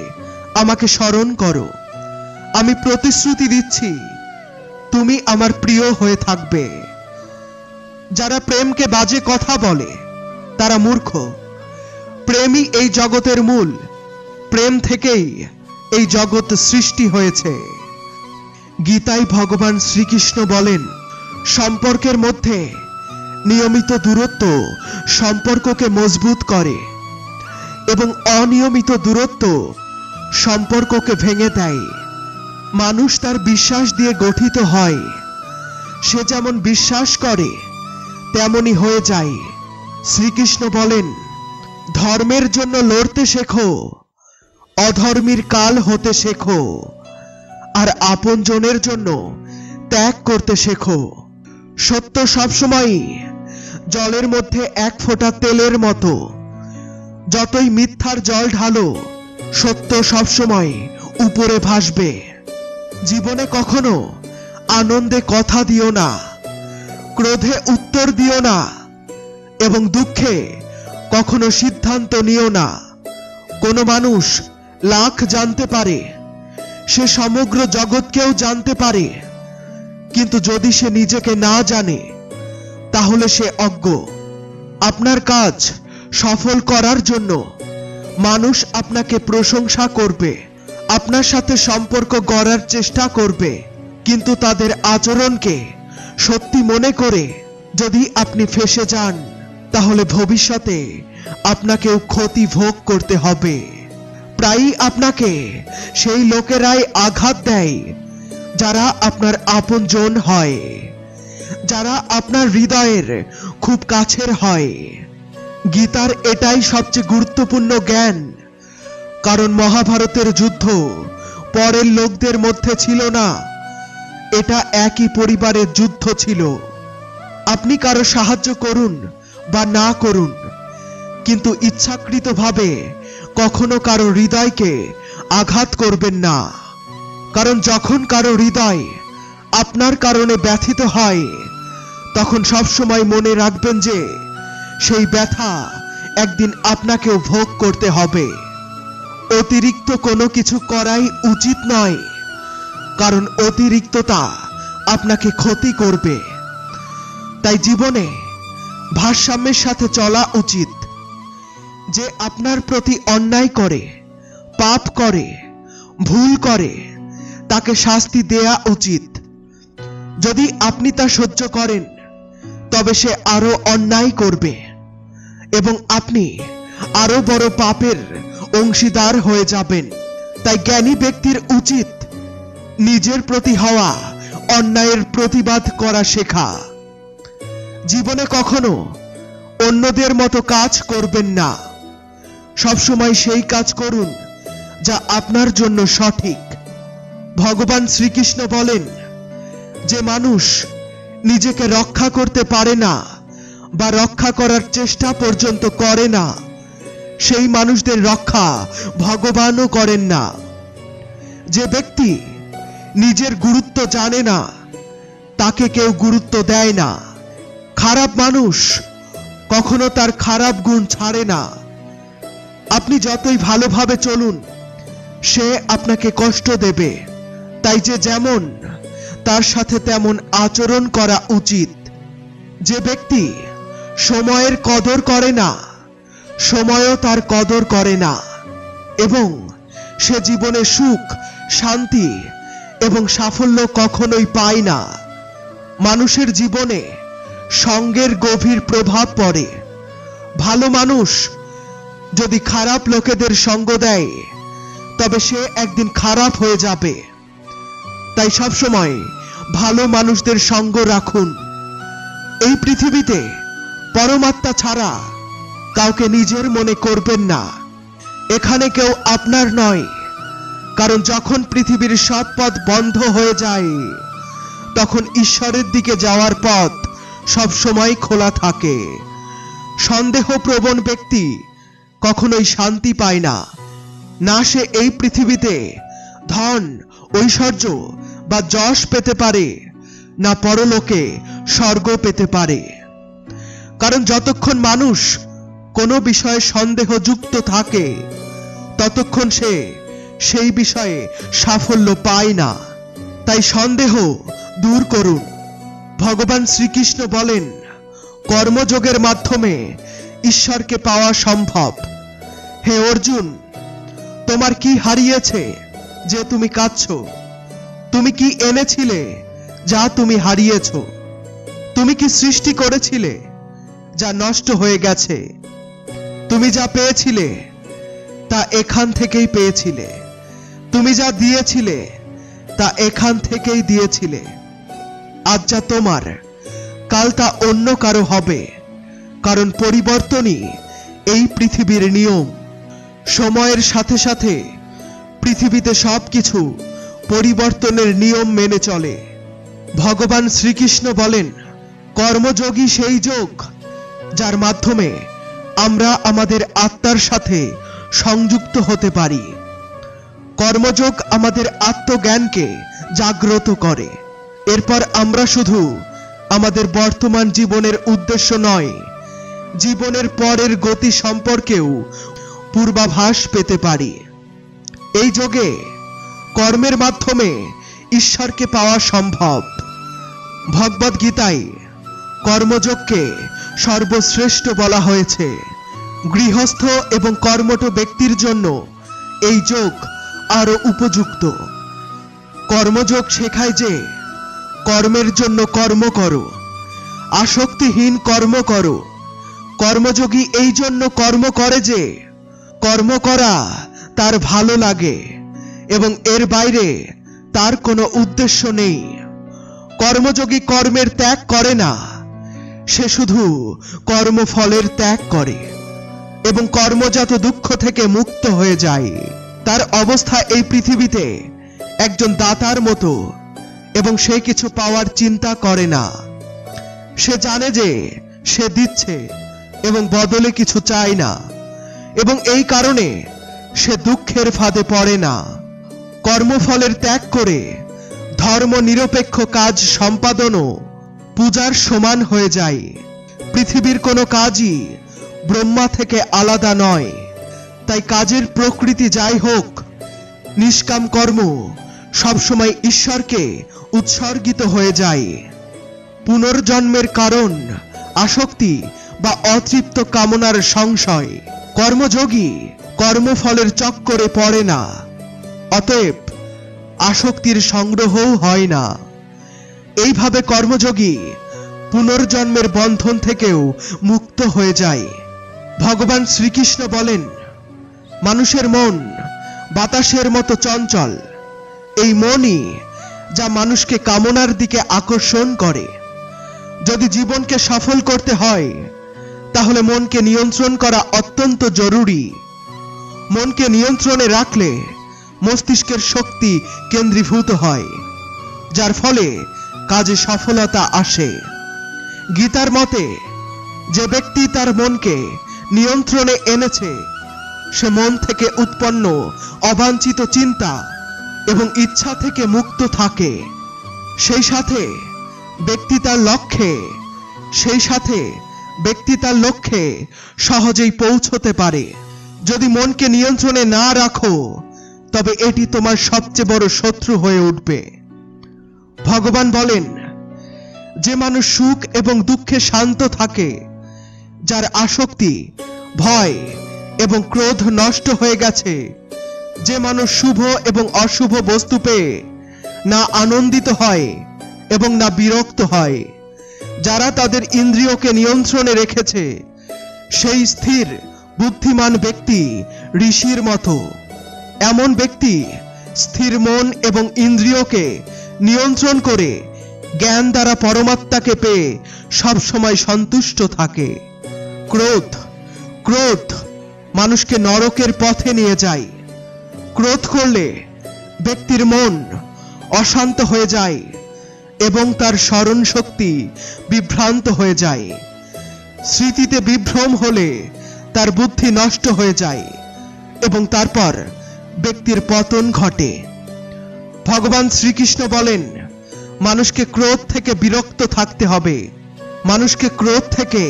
আমাকে স্মরণ করো। আমি প্রতিশ্রুতি দিচ্ছি, তুমি আমার প্রিয় হয়ে থাকবে। যারা প্রেমকে বাজে কথা বলে, তারা মূর্খ। প্রেমই এই জগতের মূল। প্রেম থেকেই এই জগৎ সৃষ্টি হয়েছে। গীতায় ভগবান শ্রীকৃষ্ণ বলেন, সম্পর্কের মধ্যে নিয়মিত দূরত্ব সম্পর্ককে মজবুত করে এবং অনিয়মিত দূরত্ব সম্পর্ককে ভেঙে দেয়। মানুষ তার বিশ্বাস দিয়ে গঠিত হয়। সে যেমন বিশ্বাস করে তেমনই হয়ে যায়। শ্রীকৃষ্ণ বলেন, ধর্মের জন্য লড়তে শেখো, অধর্মীর কাল হতে শেখো, আর আপনজনের জন্য ত্যাগ করতে শেখো। সত্য সবসময়ই জলের মধ্যে এক ফোঁটা তেলের মতো। যতই মিথ্যার জল ঢালো, সত্য সবসময় উপরে ভাসবে। জীবনে কখনো আনন্দে কথা দিও না, ক্রোধে উত্তর দিও না, এবং দুঃখে কখনো সিদ্ধান্ত নিও না। কোনো মানুষ লাখ জানতে পারে, সে সমগ্র জগৎকেও জানতে পারে, কিন্তু যদি সে নিজেকে না জানে তাহলে সে অজ্ঞ। আপনার কাজ সফল করার জন্য মানুষ আপনাকে প্রশংসা করবে, আপনার সাথে সম্পর্ক গড়ার চেষ্টা করবে, কিন্তু তাদের আচরণকে সত্যি মনে করে যদি আপনি ফেঁসে যান তাহলে ভবিষ্যতে আপনাকেও ক্ষতি ভোগ করতে হবে। প্রায়ই আপনাকে সেই লোকেরাই আঘাত দেয় যারা আপনার আপনজন হয়, যারা আপনার হৃদয়ের খুব কাছের হয়। গীতার এটাই সবচেয়ে গুরুত্বপূর্ণ জ্ঞান, কারণ মহাভারতের যুদ্ধ পরের লোকদের মধ্যে ছিল না, এটা একই পরিবারের যুদ্ধ ছিল। আপনি কারো সাহায্য করুন বা না করুন, কিন্তু ইচ্ছাকৃতভাবে কখনো কারো হৃদয়কে আঘাত করবেন না, কারণ যখন কারো হৃদয় আপনার কারণে ব্যথিত হয় তখন সবসময় মনে রাখবেন যে সেই ব্যথা একদিন আপনাকেও ভোগ করতে হবে। অতিরিক্ত কোনো কিছু করাই উচিত নয়, কারণ অতিরিক্ততা আপনাকে ক্ষতি করবে। তাই জীবনে ভারসাম্যের সাথে চলা উচিত। যে আপনার প্রতি অন্যায় করে, পাপ করে, ভুল করে, তাকে শাস্তি দেয়া উচিত। যদি আপনি তা সহ্য করেন তবে সে আরো অন্যায় করবে এবং আপনি আরো বড় পাপের অংশীদার হয়ে যাবেন। তাই জ্ঞানী ব্যক্তির উচিত নিজের প্রতি হওয়া অন্যায়ের প্রতিবাদ করা শেখা। জীবনে কখনো অন্যদের মতো কাজ করবেন না, সবসময় সেই কাজ করুন যা আপনার জন্য সঠিক। ভগবান শ্রীকৃষ্ণ বলেন, যে মানুষ নিজেকে রক্ষা করতে পারে না বা রক্ষা করার চেষ্টা পর্যন্ত করে না, সেই মানুষদের রক্ষা ভগবানও করেন না। যে ব্যক্তি নিজের গুরুত্ব জানে না তাকে কেউ গুরুত্ব দেয় না। খারাপ মানুষ কখনো তার খারাপ গুণ ছাড়ে না। আপনি যতই ভালোভাবে চলুন সে আপনাকে কষ্ট দেবে। তাই যে যেমন তার সাথে তেমন আচরণ করা উচিত। যে ব্যক্তি সময়ের কদর করে না, সময়ও তার কদর করে না, এবং সে জীবনে সুখ, শান্তি এবং সাফল্য কখনোই পায় না। মানুষের জীবনে সঙ্গের গভীর প্রভাব পড়ে। ভালো মানুষ যদি খারাপ লোকেদের সঙ্গ দেয় তবে সে একদিন খারাপ হয়ে যাবে। তাই সবসময় ভালো মানুষদের সঙ্গ রাখুন। এই পৃথিবীতে পরমাত্মা ছাড়া কাউকে নিজের মনে করবেন না। এখানে কেউ আপনার নয়, কারণ যখন পৃথিবীর সব পথ বন্ধ হয়ে যায় তখন ঈশ্বরের দিকে যাওয়ার পথ সব সময় খোলা থাকে। সন্দেহপ্রবণ ব্যক্তি কখনোই শান্তি পায় না। না সে এই পৃথিবীতে ধন, ঐশ্বর্য বা যশ পেতে পারে, না পরলোকে স্বর্গ পেতে পারে। কারণ যতক্ষণ মানুষ কোনো বিষয়ে সন্দেহযুক্ত থাকে ততক্ষণ সে সেই বিষয়ে সাফল্য পায় না। তাই সন্দেহ দূর করুন। ভগবান শ্রীকৃষ্ণ বলেন, কর্মযোগের মাধ্যমে ঈশ্বরকে পাওয়া সম্ভব। হে অর্জুন, তোমার কি হারিয়েছে যে তুমি কাঁদছো? তুমি কি এনেছিলে যা তুমি হারিয়েছ? তুমি কি সৃষ্টি করেছিলে যা নষ্ট হয়ে গেছে? তুমি যা পেয়েছিলে তা এখান থেকেই পেয়েছিলে। তুমি যা দিয়েছিলে তা এখান থেকেই দিয়েছিলে। আজ যা তোমার কাল তা অন্য কারো হবে, কারণ পরিবর্তনই এই পৃথিবীর নিয়ম। সময়ের সাথে সাথে পৃথিবীতে সবকিছু পরিবর্তনের নিয়ম মেনে চলে। ভগবান শ্রীকৃষ্ণ বলেন, কর্মযোগী সেই যোগ যার মাধ্যমে আমরা আমাদের আত্মার সাথে সংযুক্ত হতে পারি। কর্মযোগ আমাদের আত্মজ্ঞানকে জাগ্রত করে। এরপর আমরা শুধু আমাদের বর্তমান জীবনের উদ্দেশ্য নয়, জীবনের পরের গতি সম্পর্কেও পূর্বাভাস পেতে পারি। এই যোগে কর্মের মাধ্যমে ঈশ্বরকে পাওয়া সম্ভব। ভগবদ গীতায় কর্মযোগকে সর্বশ্রেষ্ঠ বলা হয়েছে। গৃহস্থ এবং কর্মঠ ব্যক্তির জন্য এই যোগ আরো উপযুক্ত। কর্মযোগ শেখায় যে কর্মের জন্য কর্ম করো, আসক্তিহীন কর্ম করো। কর্মযোগী এই জন্য কর্ম করে যে কর্ম করা তার ভালো লাগে এবং এর বাইরে তার কোনো উদ্দেশ্য নেই। কর্মযোগী কর্মের ত্যাগ করে না, সে শুধু কর্মফলের ত্যাগ করে এবং কর্মজাত দুঃখ থেকে মুক্ত হয়ে যায়। তার অবস্থা এই পৃথিবীতে একজন দাতার মতো এবং সে কিছু পাওয়ার চিন্তা করে না। সে জানে যে সে দিচ্ছে এবং বদলে কিছু চায় না, এবং এই কারণে সে দুঃখের ফাঁদে পড়ে না। কর্মফলের ত্যাগ করে ধর্ম নিরপেক্ষ কাজ সম্পাদনও পূজার সমান হয়ে যায়। পৃথিবীর কোনো কাজই ব্রহ্মা থেকে আলাদা নয়। তাই কাজের প্রকৃতি যাই হোক, নিষ্কাম কর্ম সবসময় ঈশ্বরকে উৎসর্গিত হয়ে যায়। পুনর্জন্মের কারণ আসক্তি বা অতৃপ্ত কামনার সংশয়। কর্মযোগী কর্মফলের চক্করে পড়ে না, অতএব আসক্তির সংগ্রহও হয় না। এইভাবে কর্মযোগী পুনর্জন্মের বন্ধন থেকেও মুক্ত হয়ে যায়। ভগবান শ্রীকৃষ্ণ বলেন, মানুষের মন বাতাসের মতো চঞ্চল। এই মনই যা মানুষকে কামনার দিকে আকর্ষণ করে। যদি জীবনকে সফল করতে হয় তাহলে মনকে নিয়ন্ত্রণ করা অত্যন্ত জরুরি। মনকে নিয়ন্ত্রণে রাখলে মস্তিষ্কের শক্তি কেন্দ্রীভূত হয়, যার ফলে কাজে সফলতা আসে। গীতার মতে, যে ব্যক্তি তার মনকে নিয়ন্ত্রণে এনেছে সে মন থেকে উৎপন্ন অবাঞ্ছিত চিন্তা এবং ইচ্ছা থেকে মুক্ত থাকে। সেই সাথে ব্যক্তি তার লক্ষ্যে সহজেই পৌঁছতে পারে। যদি মনকে নিয়ন্ত্রণে না রাখো তবে এটি তোমার সবচেয়ে বড় শত্রু হয়ে উঠবে। ভগবান বলেন, যে মানুষ সুখ এবং দুঃখে শান্ত থাকে, যার আসক্তি, ভয় এবং ক্রোধ নষ্ট হয়ে গেছে, যে মানুষ শুভ এবং অশুভ বস্তু পেয়ে না আনন্দিত হয় এবং না বিরক্ত হয়, যারা তাদের ইন্দ্রিয়কে নিয়ন্ত্রণে রেখেছে, সেই স্থির বুদ্ধিমান ব্যক্তি ঋষির মতো। এমন ব্যক্তি স্থির মন এবং ইন্দ্রিয়কে নিয়ন্ত্রণ করে জ্ঞান দ্বারা পরমাত্মাকে পেয়ে সবসময় সন্তুষ্ট থাকে। ক্রোধ মানুষকে নরকের পথে নিয়ে যায়। ক্রোধ করলে ব্যক্তির মন অশান্ত হয়ে যায় এবং তার স্মরণ শক্তি বিভ্রান্ত হয়ে যায়। স্মৃতিতে বিভ্রম হলে তার বুদ্ধি নষ্ট হয়ে যায় এবং তারপর ব্যক্তির পতন ঘটে। ভগবান শ্রীকৃষ্ণ বলেন, মানুষকে ক্রোধ থেকে বিরক্ত থাকতে হবে, মানুষকে ক্রোধ থেকে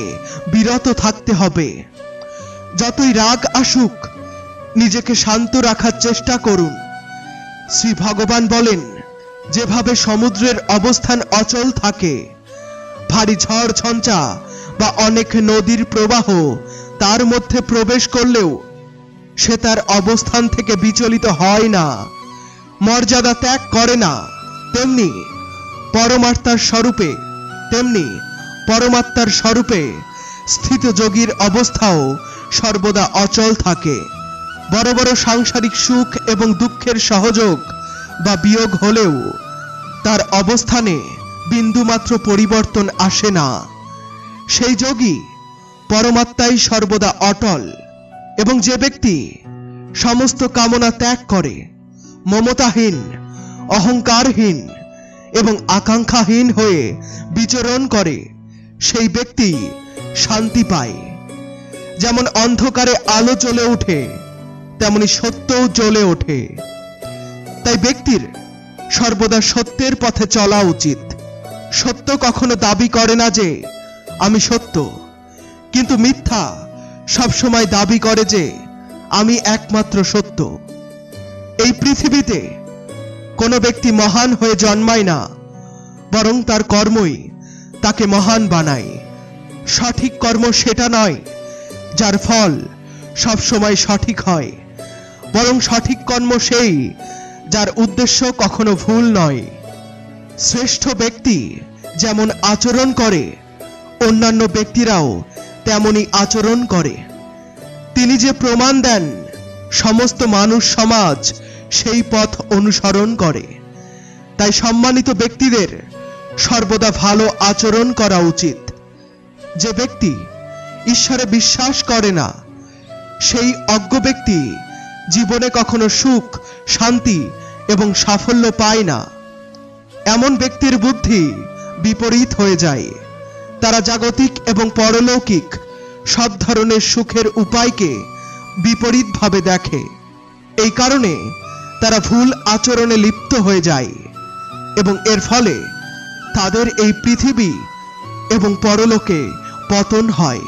বিরত থাকতে হবে। যতই রাগ আসুক, নিজেকে শান্ত রাখার চেষ্টা করুন। শ্রী ভগবান বলেন, যেভাবে সমুদ্রের অবস্থান অচল থাকে, ভারী ঝড় ঝঞ্ঝা বা অনেক নদীর প্রবাহ তার মধ্যে প্রবেশ করলেও সে তার অবস্থান থেকে বিচলিত হয় না, মর্যাদা ত্যাগ করে না, তেমনি পরমাত্মার স্বরূপে স্থিত যোগীর অবস্থাও সর্বদা অচল থাকে। বড় বড় সাংসারিক সুখ এবং দুঃখের সহযোগ বা বিয়োগ হলেও তার অবস্থানে বিন্দুমাত্র পরিবর্তন আসে না। সেই যোগী পরমাত্মাই সর্বদা অটল। এবং যে ব্যক্তি সমস্ত কামনা ত্যাগ করে, মমতাহীন, অহংকারহীন এবং আকাঙ্ক্ষাহীন হয়ে বিচরণ করে, সেই ব্যক্তি শান্তি পায়। যেমন অন্ধকারে আলো জ্বলে ওঠে, তেমনি সত্যও জ্বলে ওঠে। তাই ব্যক্তির সর্বদা সত্যের পথে চলা উচিত। সত্য কখনো দাবি করে না যে আমি সত্য, কিন্তু মিথ্যা সবসময় দাবি করে যে আমি একমাত্র সত্য। এই পৃথিবীতে কোনো ব্যক্তি মহান হয়ে জন্মায় না, বরং তার কর্মই তাকে মহান বানায়। সঠিক কর্ম সেটা নয় যার ফল সবসময় সঠিক হয়, বরং সঠিক কর্ম সেই যার উদ্দেশ্য কখনো ভুল নয়। শ্রেষ্ঠ ব্যক্তি যেমন আচরণ করে, অন্যান্য ব্যক্তিরাও তেমনি আচরণ করে। তিনি যে প্রমাণ দেন, সমস্ত মানুষ সমাজ সেই পথ অনুসরণ করে। তাই সম্মানিত ব্যক্তিদের সর্বদা ভালো আচরণ করা উচিত। যে ব্যক্তি ঈশ্বরে বিশ্বাস করে না, সেই অজ্ঞ ব্যক্তি জীবনে কখনো সুখ, শান্তি এবং সাফল্য পায় না। এমন ব্যক্তির বুদ্ধি বিপরীত হয়ে যায়। তারা জাগতিক এবং পরলৌকিক সব ধরনের সুখের উপায়কে বিপরীতভাবে দেখে। এই কারণে তারা ভুল আচরণে লিপ্ত হয়ে যায় এবং এর ফলে তাদের এই পৃথিবী এবং পরলোকে পতন হয়।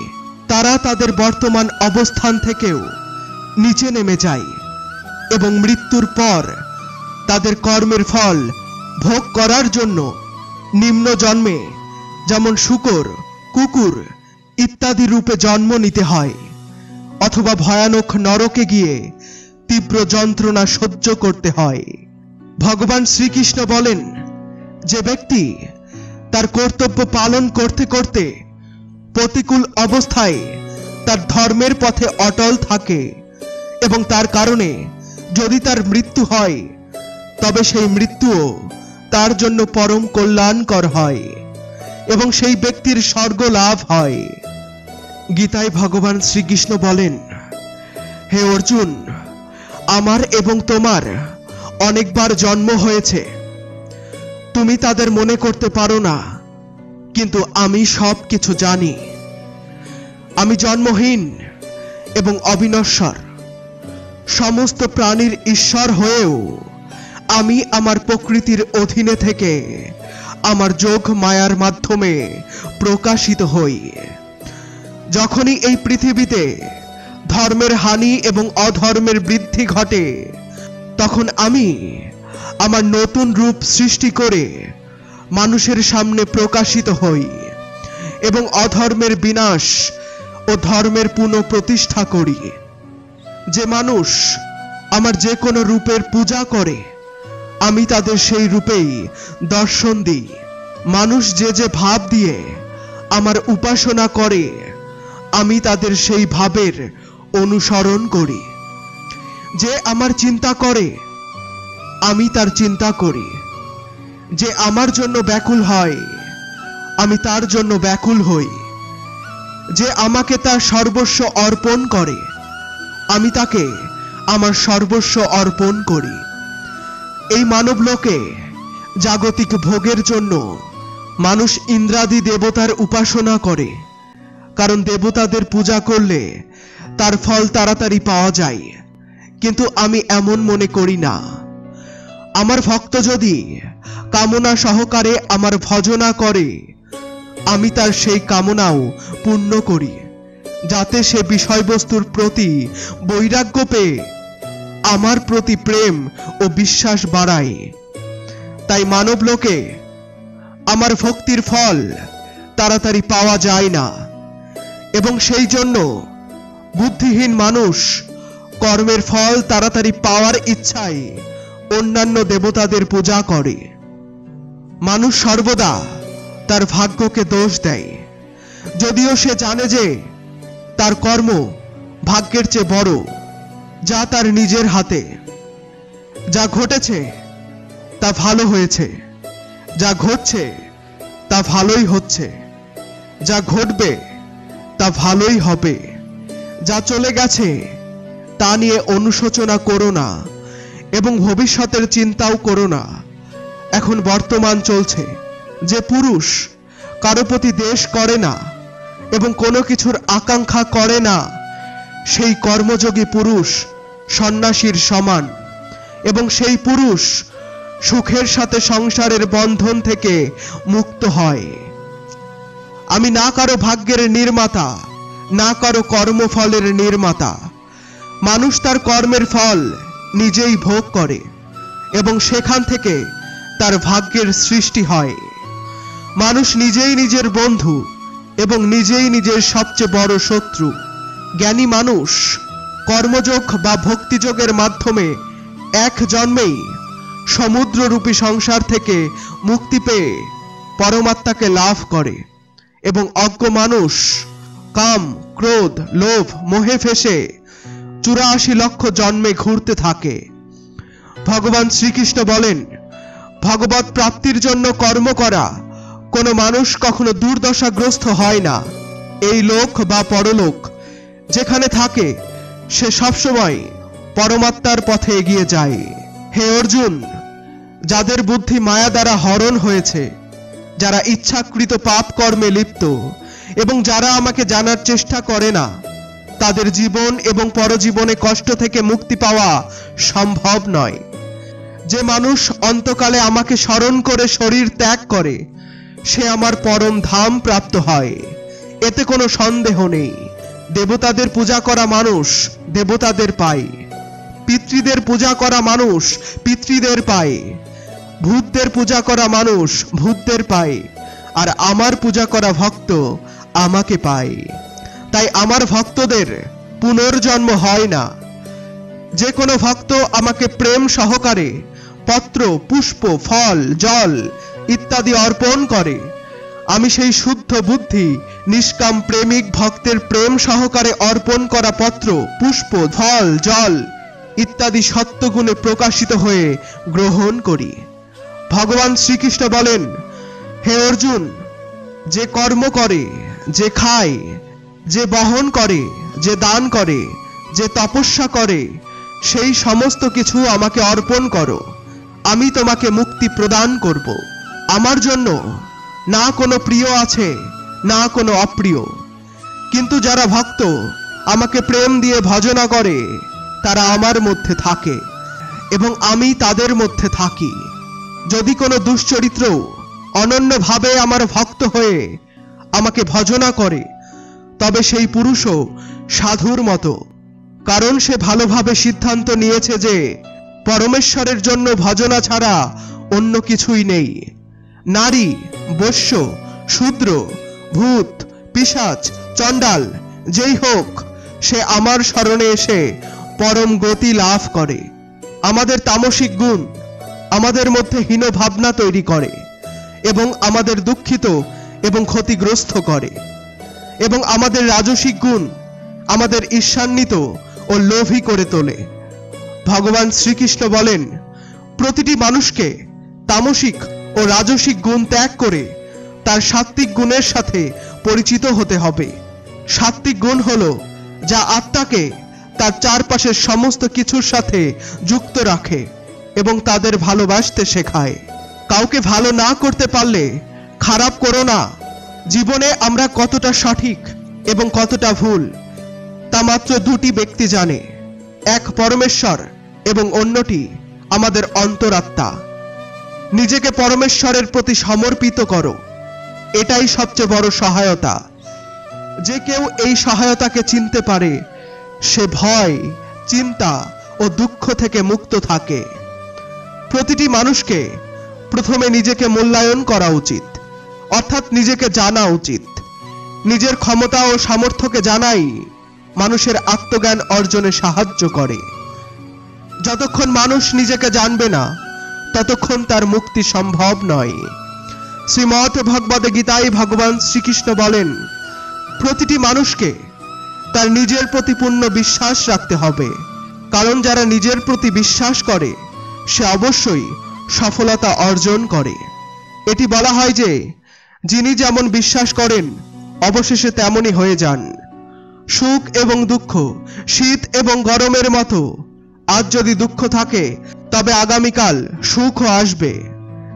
তারা তাদের বর্তমান অবস্থান থেকেও নিচে নেমে যায় এবং মৃত্যুর পর তাদের কর্মের ফল ভোগ করার জন্য নিম্ন জন্মে যেমন শূকর, কুকুর ইত্যাদি রূপে জন্ম নিতে হয়, অথবা ভয়ানক নরকে গিয়ে তীব্র যন্ত্রণা সহ্য করতে হয়। ভগবান শ্রীকৃষ্ণ বলেন, যে ব্যক্তি তার কর্তব্য পালন করতে করতে প্রতিকূল অবস্থায় তার ধর্মের পথে অটল থাকে এবং তার কারণে যদি তার মৃত্যু হয়, তবে সেই মৃত্যুও তার জন্য পরম কল্যাণকর হয় এবং সেই ব্যক্তির স্বর্গ লাভ হয়। গীতায় ভগবান শ্রীকৃষ্ণ বলেন, হে অর্জুন, আমার এবং তোমার অনেকবার জন্ম হয়েছে। তুমি তাদের মনে করতে পারো না, কিন্তু আমি সব কিছু জানি। আমি জন্মহীন এবং অবিনশ্বর, সমস্ত প্রাণীর ঈশ্বর হয়েও আমি আমার প্রকৃতির অধীনে থেকে আমার যোগ মায়ার মাধ্যমে প্রকাশিত হই। যখনই এই পৃথিবীতে ধর্মের হানি এবং অধর্মের বৃদ্ধি ঘটে, তখন আমি আমার নতুন রূপ সৃষ্টি করে মানুষের সামনে প্রকাশিত হই এবং অধর্মের বিনাশ ও ধর্মের পুনঃপ্রতিষ্ঠা করি। যে মানুষ আমার যে কোনো রূপের পূজা করে, আমি তাদের সেই রূপেই দর্শন দিই। মানুষ যে যে ভাব দিয়ে আমার উপাসনা করে, আমি তাদের সেই ভাবের অনুসরণ করি। যে আমার চিন্তা করে, আমি তার চিন্তা করি। যে আমার জন্য ব্যাকুল হয়, আমি তার জন্য ব্যাকুল হই। যে আমাকে তার সর্বস্ব অর্পণ করে, আমি তাকে আমার সর্বস্ব অর্পণ করি। এই মানব লোকে জাগতিক ভোগের জন্য মানুষ ইন্দ্রাদি দেবতার উপাসনা করে, কারণ দেবতাদের পূজা করলে তার ফল তাড়াতাড়ি পাওয়া যায়। কিন্তু আমি এমন মনে করি না। আমার ভক্ত যদি কামনা সহকারে আমার ভজনা করে, আমি তার সেই কামনাও পূর্ণ করি, যাতে সে বিষয়বস্তুর প্রতি বৈরাগ্য পেয়ে আমার প্রতি প্রেম ও বিশ্বাস বাড়ায়। তাই মানব লোকে আমার ভক্তির ফল তাড়াতাড়ি পাওয়া যায় না এবং সেই জন্য বুদ্ধিহীন মানুষ কর্মের ফল তাড়াতাড়ি পাওয়ার ইচ্ছায় অন্যান্য দেবতাদের পূজা করে। মানুষ সর্বদা তার ভাগ্যকে দোষ দেয়, যদিও সে জানে যে তার কর্ম ভাগ্যের চেয়ে বড়, যা তার নিজের হাতে। যা ঘটেছে তা ভালো হয়েছে, যা ঘটছে তা ভালোই হচ্ছে, যা ঘটবে তা ভালোই হবে। যা চলে গেছে তা নিয়ে অনুশোচনা করো না এবং ভবিষ্যতের চিন্তাও করো না। এখন বর্তমান চলছে। যে পুরুষ কারো প্রতি দেশ করে না এবং কোনো কিছুর আকাঙ্ক্ষা করে না, সেই কর্মযোগী পুরুষ সন্ন্যাসীর সমান। এবং সেই পুরুষ সুখের সাথে সংসারের বন্ধন থেকে মুক্ত হয়। আমি না কারো ভাগ্যের নির্মাতা, না কারো কর্মফলের নির্মাতা। মানুষ তার কর্মের ফল নিজেই ভোগ করে এবং সেখান থেকে তার ভাগ্যের সৃষ্টি হয়। মানুষ নিজেই নিজের বন্ধু এবং নিজেই নিজের সবচেয়ে বড় শত্রু। জ্ঞানী মানুষ কর্মযোগ বা ভক্তিযোগের মাধ্যমে এক জন্মেই সমুদ্ররূপী সংসার থেকে মুক্তি পেয়ে পরমাত্মাকে লাভ করে এবং অজ্ঞ মানুষ কাম, ক্রোধ, লোভ, মোহে ফেসে 84 লক্ষ জন্মে ঘুরতে থাকে। ভগবান শ্রীকৃষ্ণ বলেন, ভগবত প্রাপ্তির জন্য কর্ম করা কোনো মানুষ কখনো দুর্দশাগ্রস্ত হয় না। এই লোক বা পরলোক যেখানে থাকে সে সবসময় পরমাত্মার পথে এগিয়ে যায়। হে অর্জুন, যাদের বুদ্ধি মায়া দ্বারা হরণ হয়েছে, যারা ইচ্ছাকৃত পাপ কর্মে লিপ্ত এবং যারা আমাকে জানার চেষ্টা করে না, তাদের জীবন এবং পরজীবনে কষ্ট থেকে মুক্তি পাওয়া সম্ভব নয়। যে মানুষ অন্তকালে আমাকে স্মরণ করে শরীর ত্যাগ করে সে আমার পরম ধাম প্রাপ্ত হয়, এতে কোনো সন্দেহ নেই। দেবতাদের পূজা করা মানুষ দেবতাদের পায়, পিতৃদের পূজা করা মানুষ পিতৃদের পায়, ভূতদের পূজা করা মানুষ ভূতদের পায়, আর আমার পূজা করা ভক্ত আমাকে পায়। তাই আমার ভক্তদের পুনর্জন্ম হয় না। যে কোনো ভক্ত আমাকে প্রেম সহকারে পত্র, পুষ্প, ফল, জল ইত্যাদি অর্পণ করে, আমি সেই শুদ্ধ বুদ্ধি নিষ্কাম প্রেমিক ভক্তের প্রেম সহকারে অর্পণ করা পত্র, পুষ্প, ফল, জল ইত্যাদি সত্যগুণে প্রকাশিত হয়ে গ্রহণ করি। ভগবান শ্রীকৃষ্ণ বলেন, হে অর্জুন, যে কর্ম করে, যে খায়, যে বহন করে, যে দান করে, যে তপস্যা করে, সেই সমস্ত কিছু আমাকে অর্পণ করো, আমি তোমাকে মুক্তি প্রদান করব। আমার জন্য না কোনো প্রিয় আছে, না কোনো অপ্রিয়, কিন্তু যারা ভক্ত আমাকে প্রেম দিয়ে ভজনা করে তারা আমার মধ্যে থাকে এবং আমি তাদের মধ্যে থাকি। যদি কোনো দুশ্চরিত্র অনন্যভাবে আমার ভক্ত হয়ে আমাকে ভজনা করে তবে সেই পুরুষও সাধুর মতো, কারণ সে ভালোভাবে সিদ্ধান্ত নিয়েছে যে পরমেশ্বরের জন্য ভজনা ছাড়া অন্য কিছুই নেই। নারী, বৈশ্য, শূদ্র, ভূত, পিশাচ, চণ্ডাল যেই হোক, সে আমার শরণে এসে পরম গতি লাভ করে। আমাদের তামসিক গুণ আমাদের মধ্যে হীন ভাবনা তৈরি করে এবং আমাদের দুঃখিত এবং ক্ষতিগ্রস্ত করে, এবং আমাদের রাজসিক গুণ আমাদের ঈর্ষান্বিত ও লোভী করে তোলে। ভগবান শ্রীকৃষ্ণ বলেন, প্রতিটি মানুষকে তামসিক ও রাজসিক গুণ ত্যাগ করে তার সাত্ত্বিক গুণের সাথে পরিচিত হতে হবে। সাত্ত্বিক গুণ হলো যা আত্মাকে তার চারপাশের সমস্ত কিছুর সাথে যুক্ত রাখে এবং তাদের ভালোবাসতে শেখায়। কাউকে ভালো না করতে পারলে খারাপ করো না। জীবনে আমরা কতটা সঠিক এবং কতটা ভুল তা মাত্র দুটি ব্যক্তি জানে, এক পরমেশ্বর এবং অন্যটি আমাদের অন্তরাত্মা। নিজেকে পরমেশ্বরের প্রতি সমর্পিত করো, এটাই সবচেয়ে বড় সহায়তা। যে কেউ এই সহায়তাকে চিনতে পারে সে ভয়, চিন্তা ও দুঃখ থেকে মুক্ত থাকে। প্রতিটি মানুষকে প্রথমে নিজেকে মূল্যায়ন করা উচিত, অর্থাৎ নিজেকে জানা উচিত। নিজের ক্ষমতা ও সামর্থ্যকে জানাই মানুষের আত্মজ্ঞান অর্জনে সাহায্য করে। যতক্ষণ মানুষ নিজেকে জানবে না ততক্ষণ তার মুক্তি সম্ভব নয়। শ্রীমদ্ ভগবদ গীতায় ভগবান শ্রীকৃষ্ণ বলেন, প্রতিটি মানুষকে তার নিজের প্রতি পূর্ণ বিশ্বাস রাখতে হবে, কারণ যারা নিজের প্রতি বিশ্বাস করে সে অবশ্যই সফলতা অর্জন করে। এটি বলা হয় যে যিনি যেমন বিশ্বাস করেন অবশেষে তেমনই হয়ে যান। সুখ এবং দুঃখ, শীত এবং গরমের মতো আজ যদি দুঃখ থাকে তবে আগামীকাল সুখও আসবে।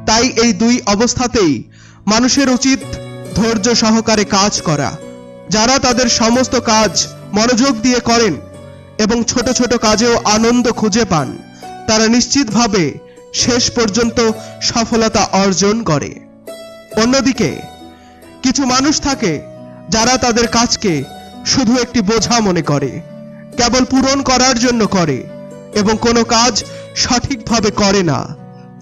তাই এই দুই অবস্থাতেই মানুষের উচিত ধৈর্য সহকারে কাজ করা। যারা তাদের সমস্ত কাজ মনোযোগ দিয়ে করেন এবং ছোট ছোট কাজেও আনন্দ খুঁজে পান, তারা নিশ্চিতভাবে শেষ পর্যন্ত সফলতা অর্জন করে। অন্যদিকে কিছু মানুষ থাকে যারা তাদের কাজকে শুধু একটি বোঝা মনে করে, কেবল পূরণ করার জন্য করে এবং কোনো কাজ সঠিকভাবে করে না।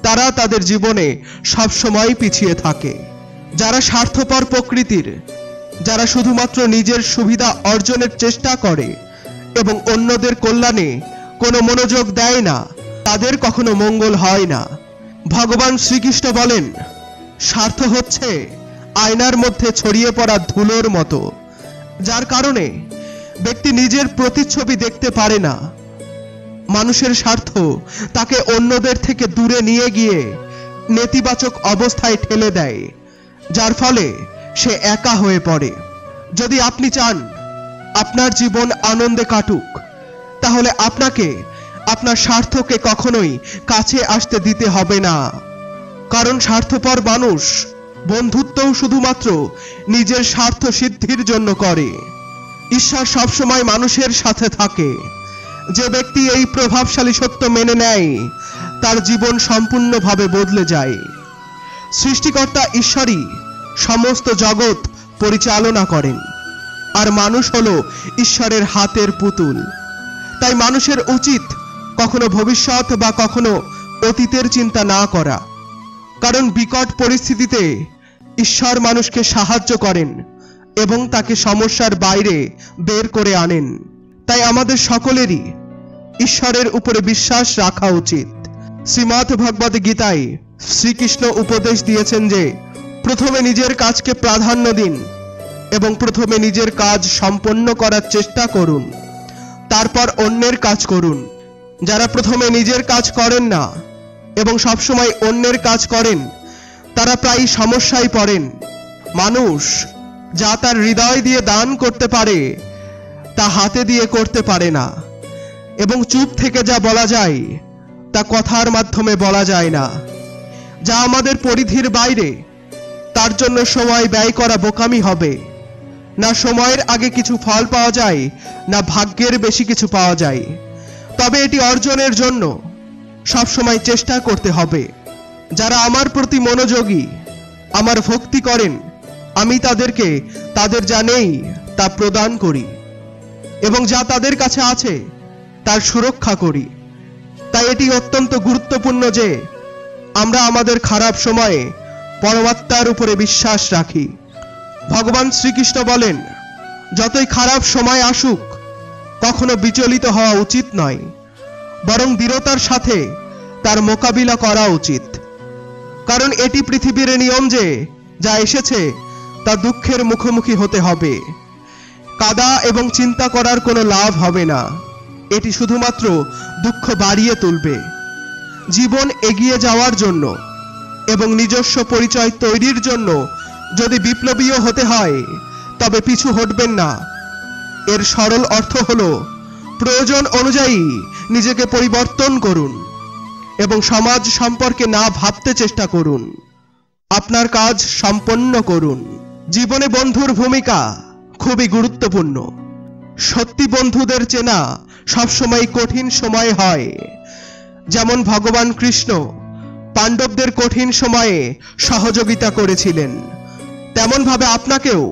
তারা তাদের জীবনে সবসময় পিছিয়ে থাকে। যারা স্বার্থপর প্রকৃতির, যারা শুধুমাত্র নিজের সুবিধা অর্জনের চেষ্টা করে এবং অন্যদের কল্যাণে কোনো মনোযোগ দেয় না, তাদের কখনো মঙ্গল হয় না। ভগবান শ্রীকৃষ্ণ বলেন, স্বার্থ হচ্ছে আয়নার মধ্যে ছড়িয়ে পড়া ধুলোর মতো, যার কারণে ব্যক্তি নিজের প্রতিচ্ছবি দেখতে পারে না। মানুষের স্বার্থ তাকে অন্যদের থেকে দূরে নিয়ে গিয়ে নেতিবাচক অবস্থায় ঠেলে দেয়, যার ফলে সে একা হয়ে পড়ে। যদি আপনি চান আপনার জীবন আনন্দে কাটুক, তাহলে আপনাকে আপনার স্বার্থকে কখনোই কাছে আসতে দিতে হবে না। কারণ স্বার্থপর মানুষ বন্ধুত্বও শুধুমাত্র নিজের স্বার্থ সিদ্ধির জন্য করে। ঈশ্বর সবসময় মানুষের সাথে থাকে। যে ব্যক্তি এই প্রভাবশালী সত্য মেনে নেয়, তার জীবন সম্পূর্ণভাবে বদলে যায়। সৃষ্টিকর্তা ঈশ্বরই সমস্ত জগৎ পরিচালনা করেন, আর মানুষ হলো ঈশ্বরের হাতের পুতুল। তাই মানুষের উচিত কখনো ভবিষ্যৎ বা কখনো অতীতের চিন্তা না করা, কারণ বিকট পরিস্থিতিতে ঈশ্বর মানুষকে সাহায্য করেন এবং তাকে সমস্যার বাইরে বের করে আনেন। তাই আমাদের সকলেরই ঈশ্বরের উপরে বিশ্বাস রাখা উচিত। শ্রীমদ্ ভগবদ গীতায় শ্রীকৃষ্ণ উপদেশ দিয়েছেন যে প্রথমে নিজের কাজকে প্রাধান্য দিন এবং প্রথমে নিজের কাজ সম্পন্ন করার চেষ্টা করুন, তারপর অন্যের কাজ করুন। যারা প্রথমে নিজের কাজ করেন না এবং সবসময় অন্যের কাজ করেন, তারা প্রায় সমস্যায় পড়েন। মানুষ যা তার হৃদয় দিয়ে দান করতে পারে, তা হাতে দিয়ে করতে পারে না, এবং চুপ থেকে যা বলা যায় তা কথার মাধ্যমে বলা যায় না। যা আমাদের পরিধির বাইরে, তার জন্য সময় ব্যয় করা বোকামি হবে। না সময়ের আগে কিছু ফল পাওয়া যায়, না ভাগ্যের বেশি কিছু পাওয়া যায়। তবে এটি অর্জনের জন্য সবসময় চেষ্টা করতে হবে। যারা আমার প্রতি মনোযোগী, আমার ভক্তি করেন, আমি তাদেরকে তাদের যা নেই তা প্রদান করি এবং যা তাদের কাছে আছে তার সুরক্ষা করি। তাই এটি অত্যন্ত গুরুত্বপূর্ণ যে আমরা আমাদের খারাপ সময়ে পরমাত্মার উপরে বিশ্বাস রাখি। ভগবান শ্রীকৃষ্ণ বলেন, যতই খারাপ সময় আসুক কখনো বিচলিত হওয়া উচিত নয়, বরং দৃঢ়তার সাথে তার মোকাবিলা করা উচিত। কারণ এটি পৃথিবীর নিয়ম যে যা এসেছে তা দুঃখের মুখোমুখি হতে হবে। কাদা এবং চিন্তা করার কোনো লাভ হবে না, এটি শুধুমাত্র দুঃখ বাড়িয়ে তুলবে। জীবন এগিয়ে যাওয়ার জন্য এবং নিজস্ব পরিচয় তৈরির জন্য যদি বিপ্লবীও হতে হয়, তবে পিছু হটবেন না। এর সরল অর্থ হলো প্রয়োজন অনুযায়ী নিজেকে পরিবর্তন করুন এবং সমাজ সম্পর্কে না ভাবতে চেষ্টা করুন। আপনার কাজ সম্পন্ন করুন। জীবনে বন্ধুর ভূমিকা খুবই গুরুত্বপূর্ণ। সত্যি বন্ধুদের চেনা সবসময় কঠিন সময় হয়। যেমন ভগবান কৃষ্ণ পাণ্ডবদের কঠিন সময়ে সহযোগিতা করেছিলেন, তেমন ভাবে আপনাকেও